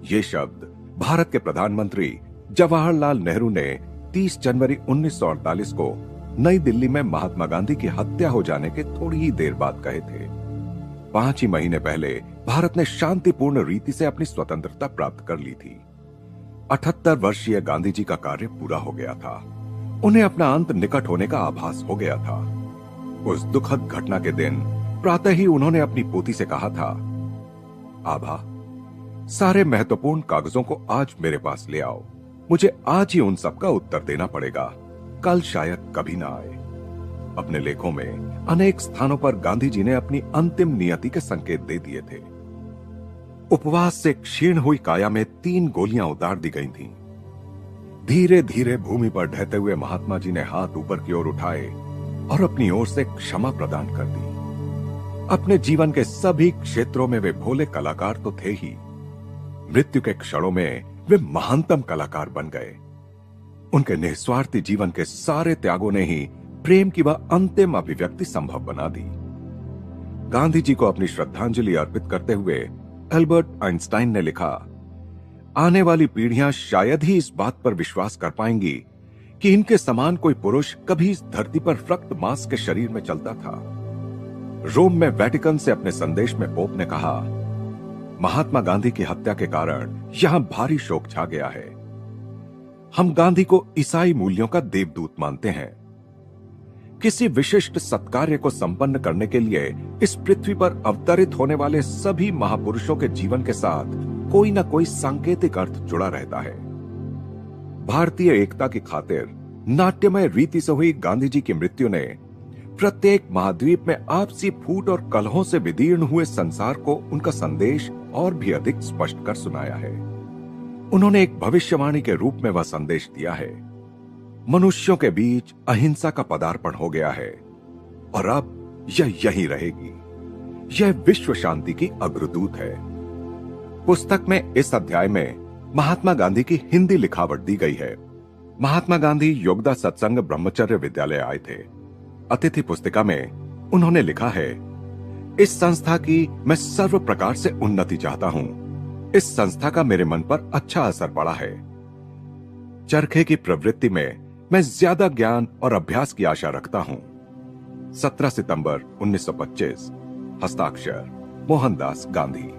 ये शब्द भारत के प्रधानमंत्री जवाहरलाल नेहरू ने 30 जनवरी 1948 को नई दिल्ली में महात्मा गांधी की हत्या हो जाने के थोड़ी ही देर बाद कहे थे। 5 ही महीने पहले भारत ने शांतिपूर्ण रीति से अपनी स्वतंत्रता प्राप्त कर ली थी। 78 वर्षीय गांधी जी का कार्य पूरा हो गया था। उन्हें अपना अंत निकट होने का आभास हो गया था। उस दुखद घटना के दिन प्रातः ही उन्होंने अपनी पोती से कहा था, आभा, सारे महत्वपूर्ण कागजों को आज मेरे पास ले आओ। मुझे आज ही उन सब का उत्तर देना पड़ेगा, कल शायद कभी ना आए। अपने लेखों में अनेक स्थानों पर गांधी जी ने अपनी अंतिम नियति के संकेत दे दिए थे। उपवास से क्षीण हुई काया में 3 गोलियां उतार दी गई थीं। धीरे धीरे भूमि पर ढहते हुए महात्मा जी ने हाथ ऊपर की ओर उठाए और अपनी ओर से क्षमा प्रदान कर दी। अपने जीवन के सभी क्षेत्रों में वे भोले कलाकार तो थे ही, मृत्यु के क्षणों में वे महानतम कलाकार बन गए। उनके निस्वार्थी जीवन के सारे त्यागों ने ही प्रेम की वह अंतिम अभिव्यक्ति संभव बना दी। गांधी जी को अपनी श्रद्धांजलि अर्पित करते हुए एल्बर्ट आइंस्टाइन ने लिखा, आने वाली पीढ़ियां शायद ही इस बात पर विश्वास कर पाएंगी कि इनके समान कोई पुरुष कभी इस धरती पर रक्त मांस के शरीर में चलता था। रोम में वेटिकन से अपने संदेश में पोप ने कहा, महात्मा गांधी की हत्या के कारण यहां भारी शोक छा गया है। हम गांधी को ईसाई मूल्यों का देवदूत मानते हैं। किसी विशिष्ट सत्कार्य को संपन्न करने के लिए इस पृथ्वी पर अवतरित होने वाले सभी महापुरुषों के जीवन के साथ कोई ना कोई सांकेतिक अर्थ जुड़ा रहता है। भारतीय एकता की खातिर नाट्यमय रीति से हुई गांधी जी की मृत्यु ने प्रत्येक महाद्वीप में आपसी फूट और कलहों से विदीर्ण हुए संसार को उनका संदेश और भी अधिक स्पष्ट कर सुनाया है। उन्होंने एक भविष्यवाणी के रूप में वह संदेश दिया है, मनुष्यों के बीच अहिंसा का पदार्पण हो गया है और अब यह यही रहेगी। यह विश्व शांति की अग्रदूत है। पुस्तक में इस अध्याय में महात्मा गांधी की हिंदी लिखावट दी गई है। महात्मा गांधी योगदा सत्संग ब्रह्मचर्य विद्यालय आए थे। अतिथि पुस्तिका में उन्होंने लिखा है, इस संस्था की मैं सर्व प्रकार से उन्नति चाहता हूं। इस संस्था का मेरे मन पर अच्छा असर पड़ा है। चरखे की प्रवृत्ति में मैं ज्यादा ज्ञान और अभ्यास की आशा रखता हूं। 17 सितंबर 1925, हस्ताक्षर मोहनदास गांधी।